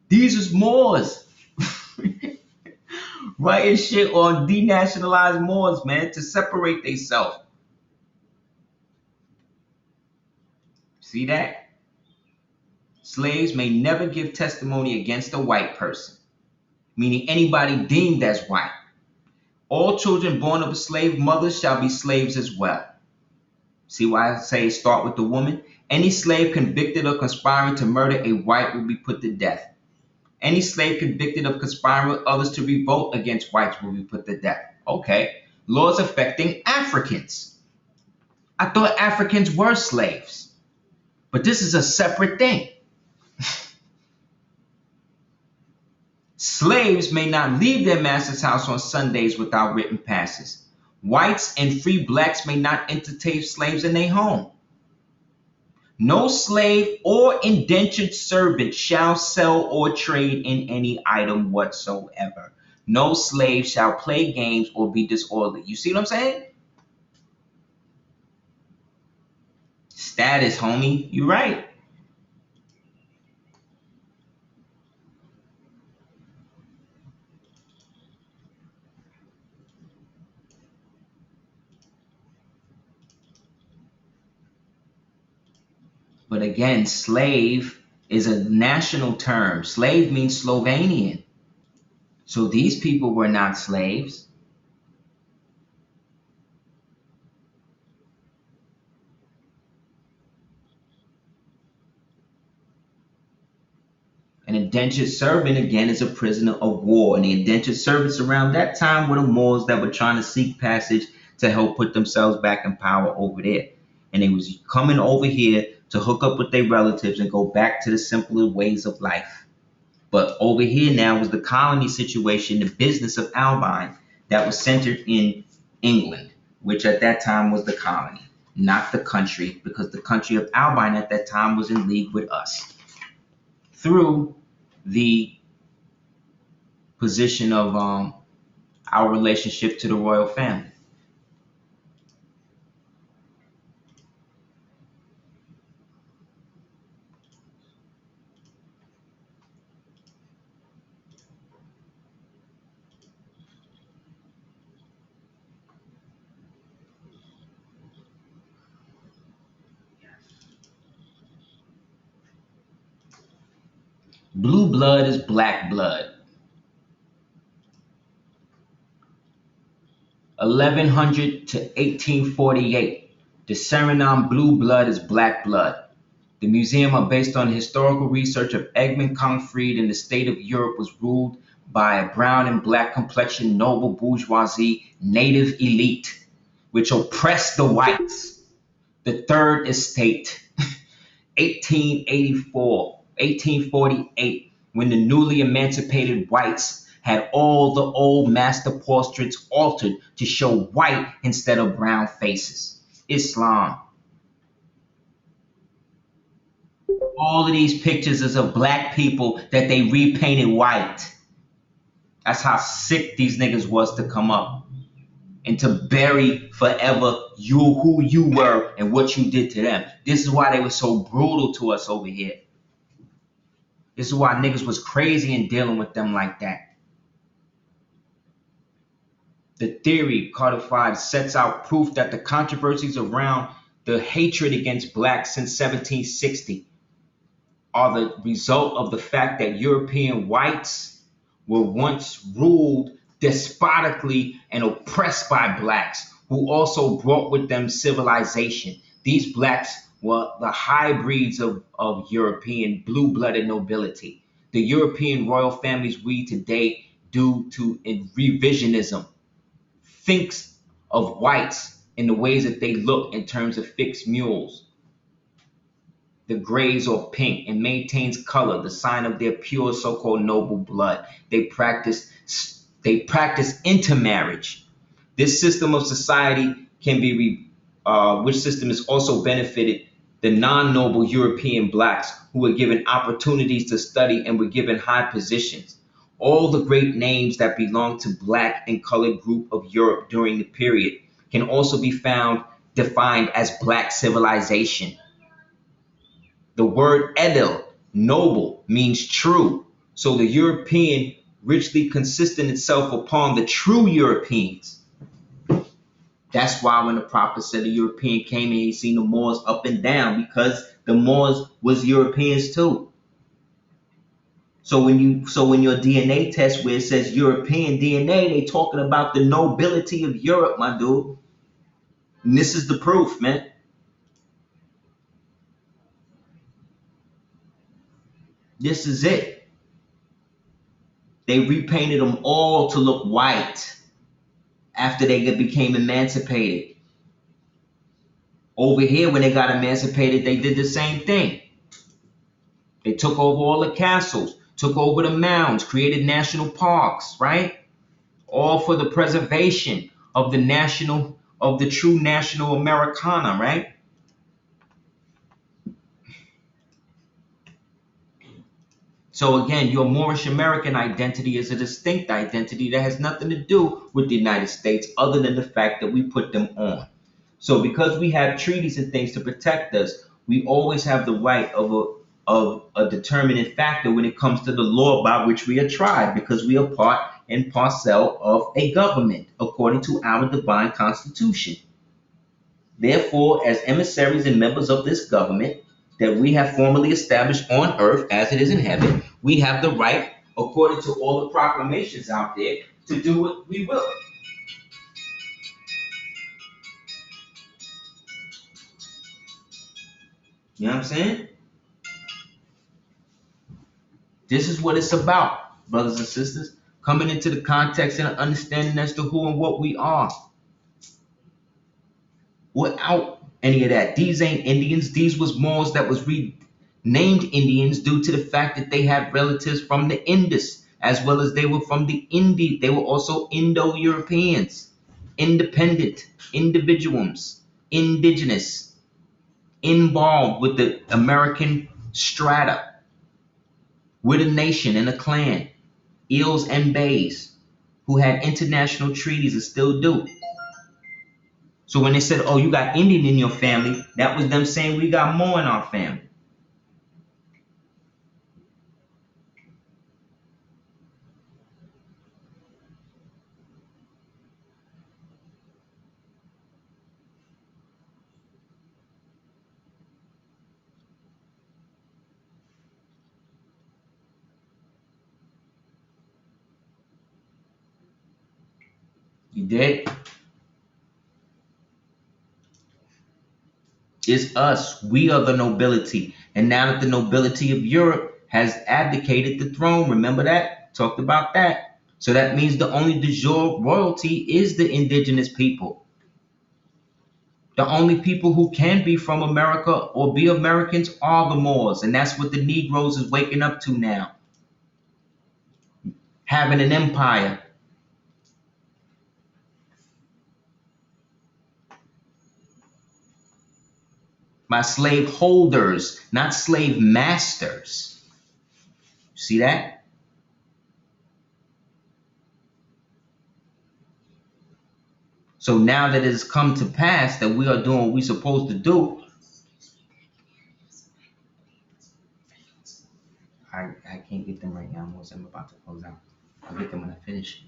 Speaker 1: These is Moors. Writing shit on denationalized Moors, man, to separate themselves. See that? Slaves may never give testimony against a white person, meaning anybody deemed as white. All children born of a slave mother shall be slaves as well. See why I say start with the woman? Any slave convicted of conspiring to murder a white will be put to death. Any slave convicted of conspiring with others to revolt against whites will be put to death. Okay. Laws affecting Africans. I thought Africans were slaves. But this is a separate thing. Slaves may not leave their master's house on Sundays without written passes. Whites and free blacks may not entertain slaves in their home. No slave or indentured servant shall sell or trade in any item whatsoever. No slave shall play games or be disorderly. You see what I'm saying? Status, homie. You right. But again, slave is a national term. Slave means Slovenian. So these people were not slaves. An indentured servant, again, is a prisoner of war. And the indentured servants around that time were the Moors that were trying to seek passage to help put themselves back in power over there. And they was coming over here to hook up with their relatives and go back to the simpler ways of life. But over here now was the colony situation, the business of Albion that was centered in England, which at that time was the colony, not the country, because the country of Albion at that time was in league with us through the position of our relationship to the royal family. Blue blood is black blood. 1100 to 1848. The Suriname blue blood is black blood. The museum are based on the historical research of Egmont Comfried, and the state of Europe was ruled by a brown and black complexioned noble bourgeoisie native elite, which oppressed the whites. The Third Estate. 1848, when the newly emancipated whites had all the old master portraits altered to show white instead of brown faces. Islam. All of these pictures is of black people that they repainted white. That's how sick these niggas was to come up and to bury forever who you were and what you did to them. This is why they were so brutal to us over here. This is why niggas was crazy in dealing with them like that. The theory codified sets out proof that the controversies around the hatred against blacks since 1760 are the result of the fact that European whites were once ruled despotically and oppressed by blacks, who also brought with them civilization. These blacks were the hybrids of European blue-blooded nobility. The European royal families we today, due to revisionism, thinks of whites in the ways that they look in terms of fixed mules, the grays or pink, and maintains color, the sign of their pure so-called noble blood. They practice They practice intermarriage. This system of society can be, which system has also benefited the non-noble European blacks who were given opportunities to study and were given high positions. All the great names that belong to black and colored group of Europe during the period can also be found defined as black civilization. The word edel, noble, means true. So the European richly consisted itself upon the true Europeans. That's why when the prophet said the European came in, he seen the Moors up and down, because the Moors was Europeans too. So when your DNA test where it says European DNA, they talking about the nobility of Europe, my dude. And this is the proof, man. This is it. They repainted them all to look white after they became emancipated. Over here, when they got emancipated, they did the same thing. They took over all the castles, took over the mounds, created national parks, right? All for the preservation of the true national Americana, right? So again, your Moorish American identity is a distinct identity that has nothing to do with the United States other than the fact that we put them on. So because we have treaties and things to protect us, we always have the right of a determining factor when it comes to the law by which we are tried, because we are part and parcel of a government according to our divine constitution. Therefore, as emissaries and members of this government that we have formally established on earth as it is in heaven, we have the right, according to all the proclamations out there, to do what we will. You know what I'm saying? This is what it's about, brothers and sisters, coming into the context and understanding as to who and what we are. Without any of that, these ain't Indians. These was Moors that was renamed Indians due to the fact that they had relatives from the Indus, as well as they were from the Indi. They were also Indo-Europeans, independent individuals, indigenous, involved with the American strata, with a nation and a clan, Eels and Bays, who had international treaties and still do. So when they said, oh, you got Indian in your family, that was them saying we got more in our family. You did? It's us. We are the nobility. And now that the nobility of Europe has abdicated the throne, remember that? Talked about that. So that means the only de jure royalty is the indigenous people. The only people who can be from America or be Americans are the Moors. And that's what the Negroes is waking up to now. Having an empire. By slave holders, not slave masters. See that? So now that it has come to pass that we are doing what we're supposed to do, I can't get them right now. I'm about to close out. I'll get them when I finish.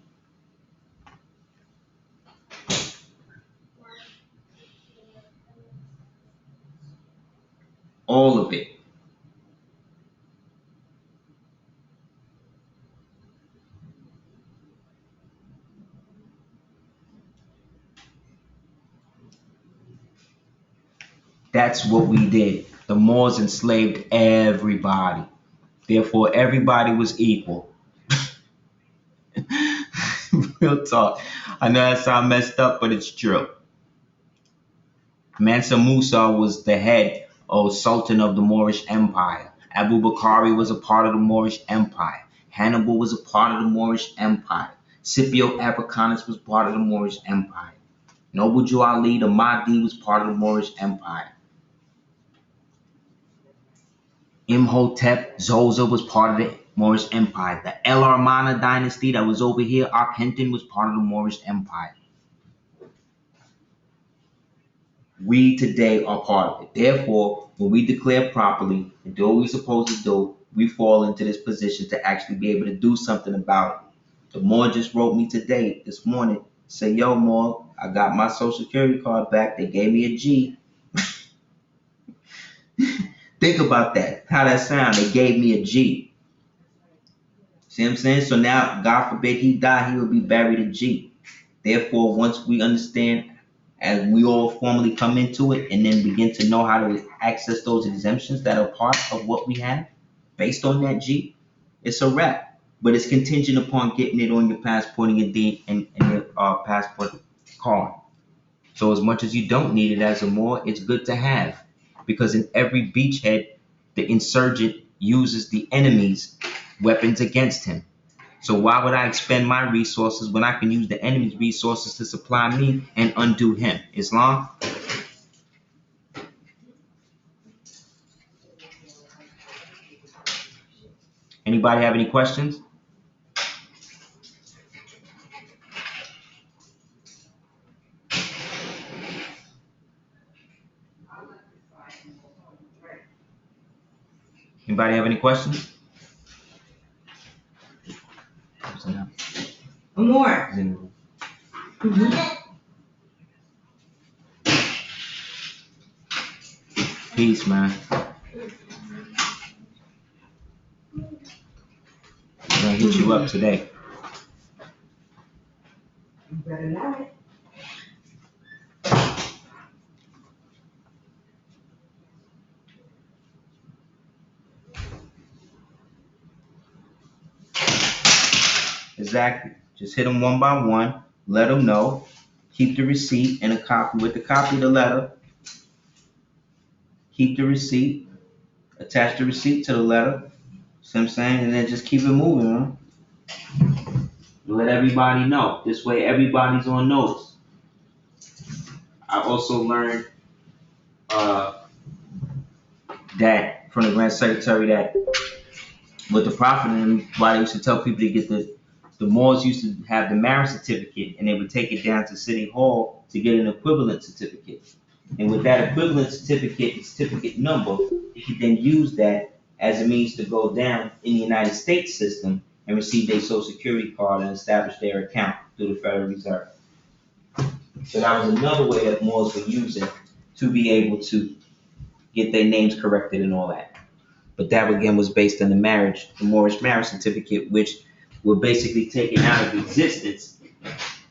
Speaker 1: All of it. That's what we did. The Moors enslaved everybody. Therefore, everybody was equal. Real talk. I know that sounds messed up, but it's true. Mansa Musa was the head or Sultan of the Moorish Empire. Abu Bakr was a part of the Moorish Empire. Hannibal was a part of the Moorish Empire. Scipio Africanus was part of the Moorish Empire. Noble Jew Ali, the Mahdi, was part of the Moorish Empire. Imhotep Zoser was part of the Moorish Empire. The El Armana dynasty that was over here, Akhenaten, was part of the Moorish Empire. We today are part of it. Therefore, when we declare properly and do what we're supposed to do, we fall into this position to actually be able to do something about it. The Moor just wrote me today, this morning, say, yo, Moor, I got my social security card back. They gave me a G. Think about that. How that sound? They gave me a G. See what I'm saying? So now, God forbid he die, he will be buried a G. Therefore, once we understand, as we all formally come into it and then begin to know how to access those exemptions that are part of what we have based on that G, it's a wrap. But it's contingent upon getting it on your passport and your passport card. So as much as you don't need it as a Moor, it's good to have. Because in every beachhead, the insurgent uses the enemy's weapons against him. So why would I expend my resources when I can use the enemy's resources to supply me and undo him? Islam? Anybody have any questions? Anybody have any questions?
Speaker 3: More.
Speaker 1: Peace, man. I'm gonna hit you up today.
Speaker 3: You better not.
Speaker 1: Exactly. Just hit them one by one. Let them know. Keep the receipt and a copy with the copy of the letter. Keep the receipt. Attach the receipt to the letter. See what I'm saying? And then just keep it moving, man. Let everybody know. This way everybody's on notice. I also learned that from the Grand Secretary that with the Prophet and why they used to tell people to get the Moors used to have the marriage certificate and they would take it down to City Hall to get an equivalent certificate. And with that equivalent certificate and certificate number, you could then use that as a means to go down in the United States system and receive their social security card and establish their account through the Federal Reserve. So that was another way that Moors were using to be able to get their names corrected and all that. But that again was based on the Moorish marriage certificate, which were basically taken out of existence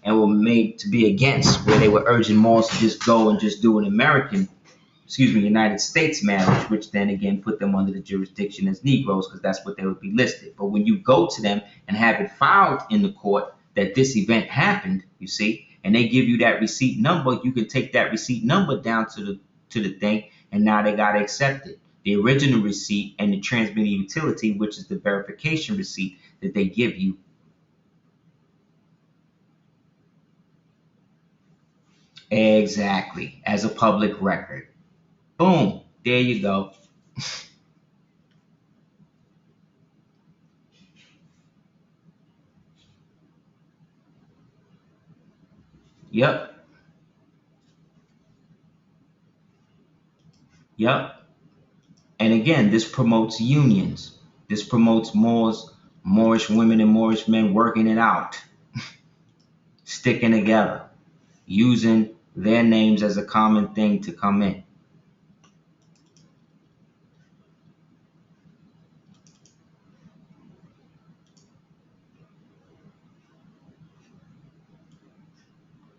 Speaker 1: and were made to be against, where they were urging Moors to just go and just do an United States marriage, which then again put them under the jurisdiction as Negroes, because that's what they would be listed. But when you go to them and have it filed in the court that this event happened, you see, and they give you that receipt number, you can take that receipt number down to the thing, and now they gotta accept it. The original receipt and the transmitting utility, which is the verification receipt that they give you. Exactly, as a public record. Boom, there you go. Yep. And again, this promotes unions. This promotes Moorish women and Moorish men working it out, sticking together, using their names as a common thing to come in.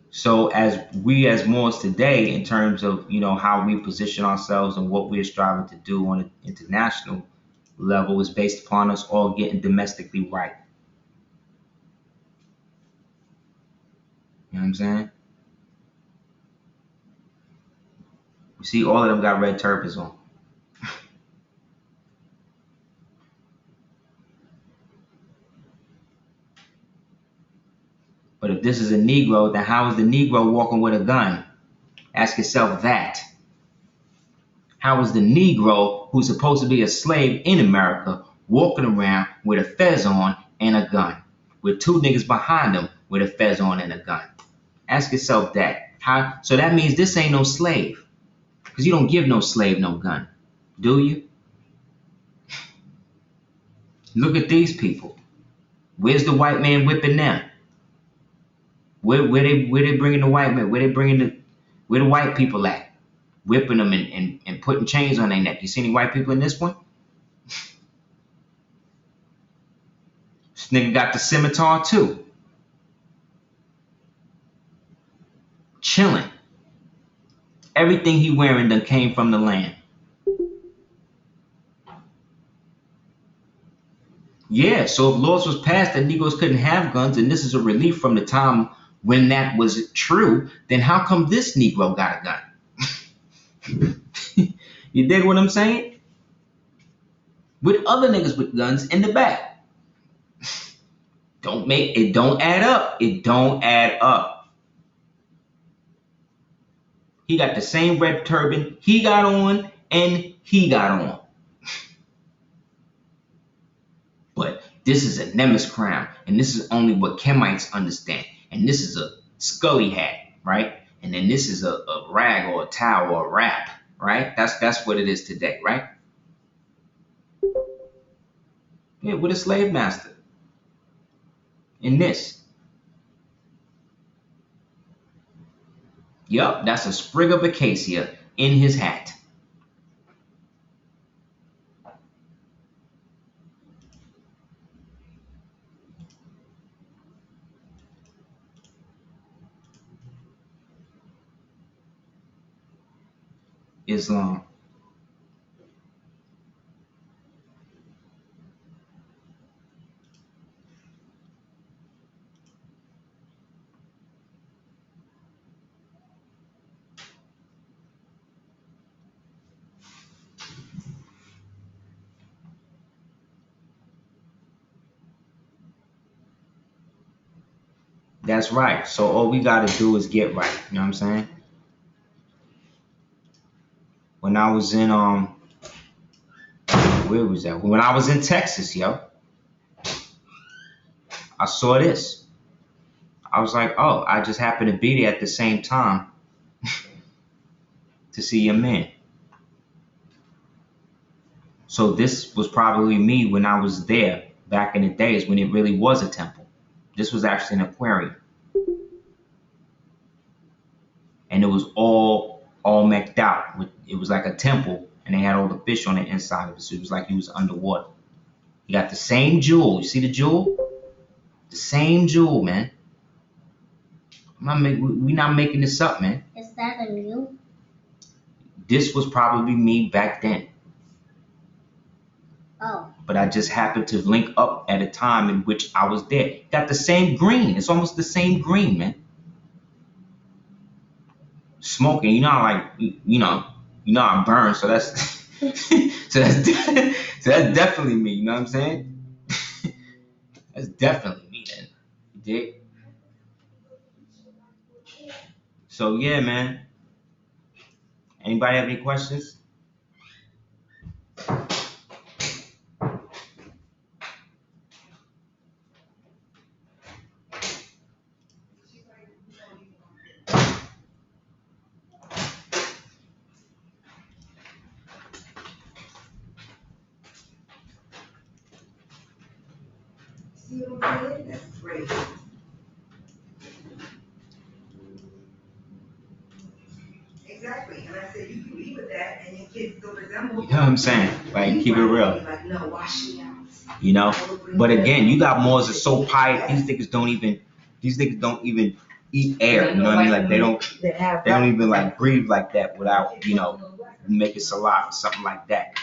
Speaker 1: So as Moors today, in terms of, how we position ourselves and what we're striving to do on an international level, is based upon us all getting domestically right. You know what I'm saying? You see, all of them got red turbans on. this is a Negro, then how is the Negro walking with a gun? Ask yourself that. How is the Negro, who's supposed to be a slave in America, walking around with a fez on and a gun, with two niggas behind him with a fez on and a gun? Ask yourself that. How? So that means this ain't no slave, because you don't give no slave no gun, do you? Look at these people. Where's the white man whipping them? Where they bringing the white man? Where the white people at? Whipping them and putting chains on their neck. You see any white people in this one? This nigga got the scimitar too. Chilling. Everything he wearing done came from the land. Yeah, so if laws was passed that Negroes couldn't have guns, and this is a relief from the time when that was true, then how come this Negro got a gun? You dig what I'm saying? With other niggas with guns in the back. Don't add up. It don't add up. He got the same red turban he got on and he got on. But this is a Nemes crown, and this is only what Kemites understand. And this is a Scully hat, right? And then this is a rag or a towel or a wrap, right? That's what it is today, right? Yeah, with a slave master. In this. Yup, that's a sprig of acacia in his hat. Islam. That's right. So all we got to do is get right. You know what I'm saying? When I was in where was that? When I was in Texas, yo, I saw this. I was like, oh, I just happened to be there at the same time to see your man. So this was probably me when I was there back in the days when it really was a temple. This was actually an aquarium. And it was all mech'd out. It was like a temple, and they had all the fish on the inside of it. So it was like you was underwater. You got the same jewel. You see the jewel? The same jewel, man. We not making this up, man.
Speaker 2: Is that a new?
Speaker 1: This was probably me back then.
Speaker 2: Oh.
Speaker 1: But I just happened to link up at a time in which I was there. Got the same green. It's almost the same green, man. Smoking, you know, like you know, I burn, so that's so that's definitely me. You know what I'm saying? That's definitely me, then. You dig? So yeah, man. Anybody have any questions?
Speaker 3: See what I'm saying? That's great. Exactly. And I said, you can be with that, and your kids still resemble.
Speaker 1: You know what I'm saying? Like, keep it real.
Speaker 3: Like, no, wash me out.
Speaker 1: You know? But again, you got Moors that's so pious, these niggas don't even eat air. You know what I mean? Like they don't even like breathe like that without, you know, making salat or something like that.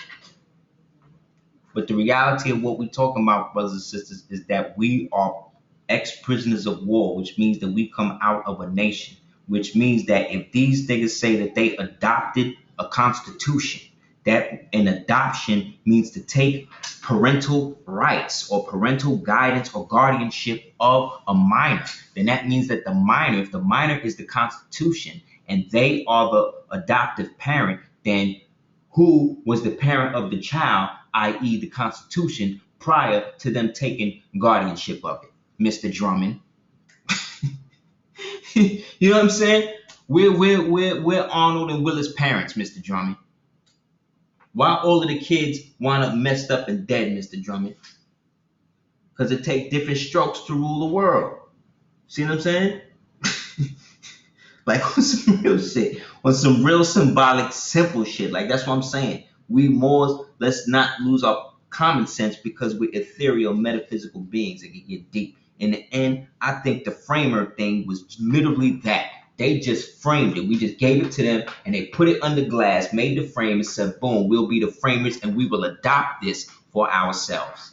Speaker 1: But the reality of what we're talking about, brothers and sisters, is that we are ex-prisoners of war, which means that we come out of a nation, which means that if these niggas say that they adopted a constitution, That an adoption means to take parental rights or parental guidance or guardianship of a minor. Then that means that the minor, if the minor is the Constitution and they are the adoptive parent, then who was the parent of the child, i.e. the Constitution, prior to them taking guardianship of it? Mr. Drummond. You know what I'm saying? We're Arnold and Willis parents, Mr. Drummond. Why all of the kids wind up messed up and dead, Mr. Drummond? Because it takes different strokes to rule the world. See what I'm saying? Like on some real shit. On some real symbolic, simple shit. Like that's what I'm saying. Let's not lose our common sense because we're ethereal, metaphysical beings that can get deep. In the end, I think the framer thing was literally that. They just framed it. We just gave it to them and they put it under glass, made the frame and said, boom, we'll be the framers and we will adopt this for ourselves.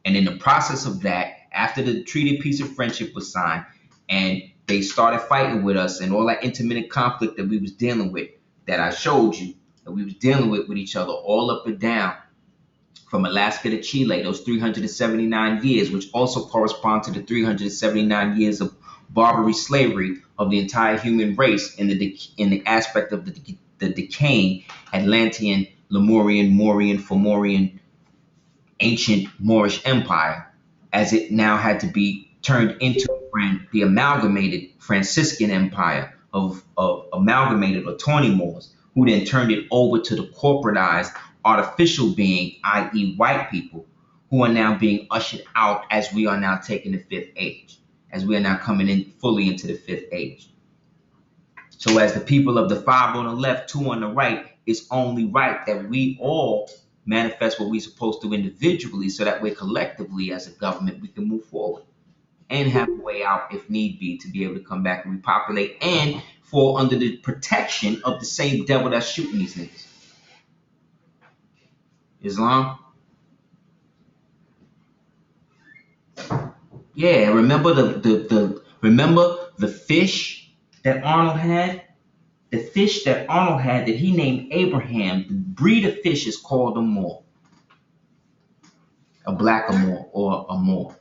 Speaker 1: And in the process of that, after the treaty peace of friendship was signed and they started fighting with us and all that intermittent conflict that we was dealing with, that I showed you, that we was dealing with each other all up and down, from Alaska to Chile, those 379 years, which also correspond to the 379 years of Barbary slavery of the entire human race in the aspect of the decaying Atlantean, Lemurian, Mauryan, Fomorian, ancient Moorish empire, as it now had to be turned into the amalgamated Franciscan empire of amalgamated Attorney Moors, who then turned it over to the corporatized artificial being, i.e. white people, who are now being ushered out as we are now taking the fifth age, as we are now coming in fully into the fifth age. So as the people of the 5 on the left, 2 on the right, it's only right that we all manifest what we're supposed to individually so that way collectively as a government we can move forward and have a way out if need be to be able to come back and repopulate and fall under the protection of the same devil that's shooting these niggas. Islam. Yeah, remember the fish that Arnold had? The fish that Arnold had that he named Abraham, the breed of fish is called a Moor. A black Moor or a Moor.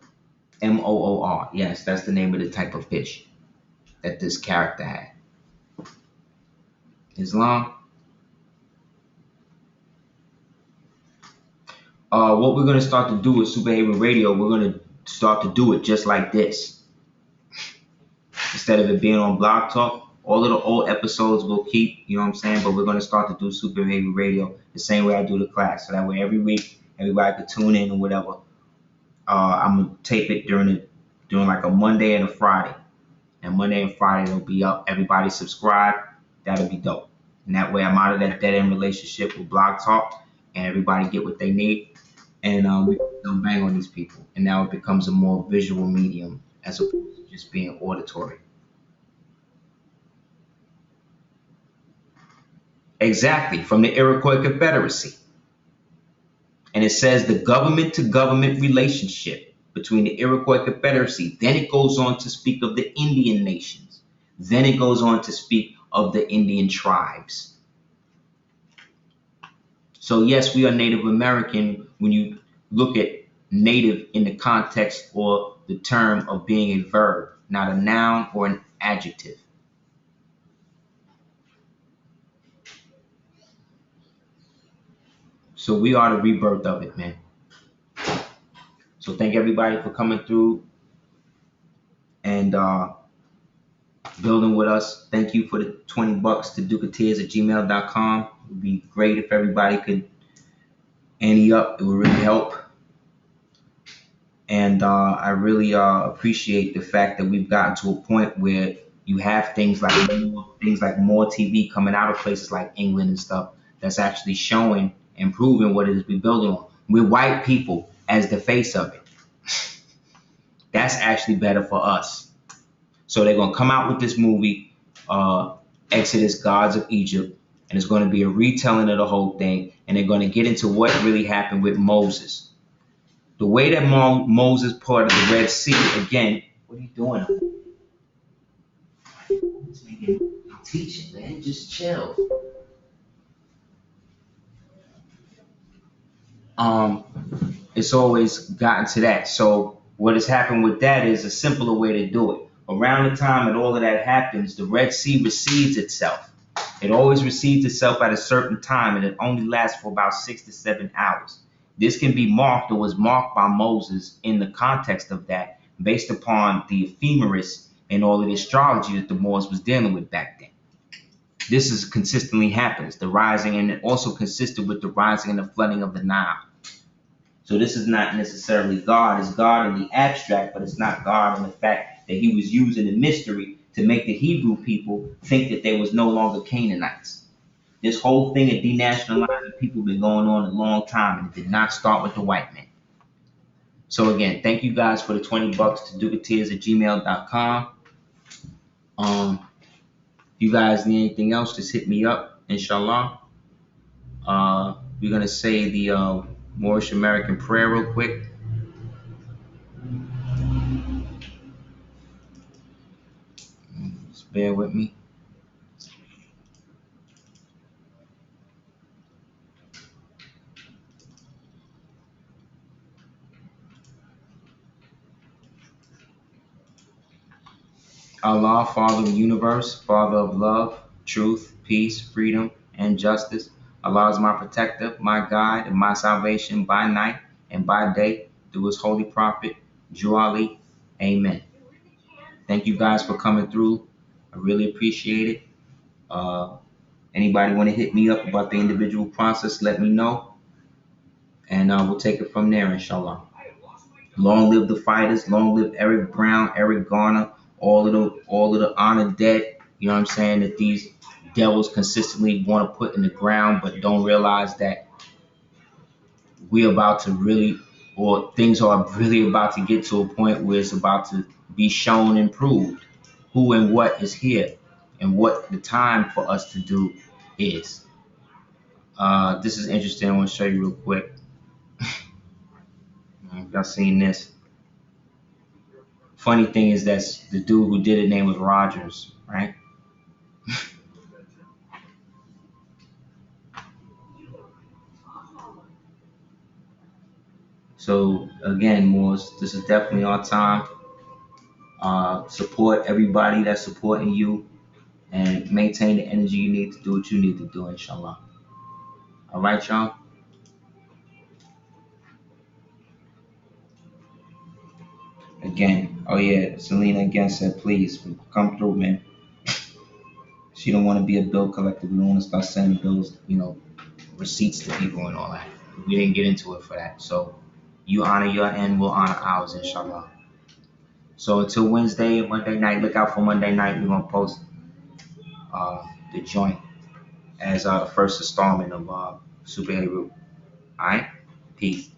Speaker 1: Moor. Yes, that's the name of the type of fish that this character had. Islam. What we're going to start to do with Superhaven Radio, we're going to start to do it just like this. Instead of it being on Blog Talk, all of the old episodes we'll keep, you know what I'm saying? But we're going to start to do Superhaven Radio the same way I do the class. So that way every week, everybody could tune in or whatever. I'm going to tape it during like a Monday and a Friday. And Monday and Friday it'll be up. Everybody subscribe. That'll be dope. And that way I'm out of that dead-end relationship with Blog Talk and everybody get what they need. And we don't bang on these people. And now it becomes a more visual medium as opposed to just being auditory. Exactly, from the Iroquois Confederacy. And it says the government-to-government relationship between the Iroquois Confederacy. Then it goes on to speak of the Indian nations. Then it goes on to speak of the Indian tribes. So yes, we are Native American when you look at native in the context or the term of being a verb, not a noun or an adjective. So we are the rebirth of it, man. So thank everybody for coming through and building with us. Thank you for the $20 to ducateers@gmail.com. It would be great if everybody could ante up. It would really help. And I really appreciate the fact that we've gotten to a point where you have things like more TV coming out of places like England and stuff that's actually showing and proving what it is we're building on. We're white people as the face of it. That's actually better for us. So they're going to come out with this movie, Exodus, Gods of Egypt, and it's going to be a retelling of the whole thing, and they're going to get into what really happened with Moses. The way that Moses parted the Red Sea, again, what are you doing? I'm teaching, man. Just chill. it's always gotten to that. So what has happened with that is a simpler way to do it. Around the time that all of that happens, the Red Sea recedes itself. It always recedes itself at a certain time, and it only lasts for about 6 to 7 hours. This can be marked, or was marked by Moses in the context of that, based upon the ephemeris and all of the astrology that the Moors was dealing with back then. This is consistently happens, the rising, and it also consisted with the rising and the flooding of the Nile. So this is not necessarily God. It's God in the abstract, but it's not God in the fact that he was using the mystery to make the Hebrew people think that they was no longer Canaanites. This whole thing of denationalizing people been going on a long time, and it did not start with the white man. So again, thank you guys for the $20 to dugateers@gmail.com. If you guys need anything else, just hit me up, inshallah. We're gonna say the Moorish American prayer real quick. Just bear with me. Allah, Father of the universe, Father of love, truth, peace, freedom, and justice. Allah is my protector, my guide, and my salvation by night and by day through his holy prophet, Drew Ali. Amen. Thank you guys for coming through. I really appreciate it. Anybody want to hit me up about the individual process, let me know. And we'll take it from there, inshallah. Long live the fighters. Long live Eric Brown, Eric Garner, all of the honored dead. You know what I'm saying? That these devils consistently want to put in the ground, but don't realize that we're about to really, or things are really about to get to a point where it's about to be shown and proved who and what is here and what the time for us to do is. This is interesting. I want to show you real quick. Y'all seen this? Funny thing is that the dude who did it name was Rogers, right? So again, Moors, this is definitely our time. Support everybody that's supporting you and maintain the energy you need to do what you need to do, inshallah. All right, y'all? Again, oh yeah, Selena again said, please come through, man. She don't want to be a bill collector. We don't want to start sending bills, receipts to people and all that. We didn't get into it for that. So you honor your end, we'll honor ours, inshallah. So until Wednesday and Monday night, look out for Monday night. We're gonna post the joint as the first installment of Super Heru. Alright? Peace.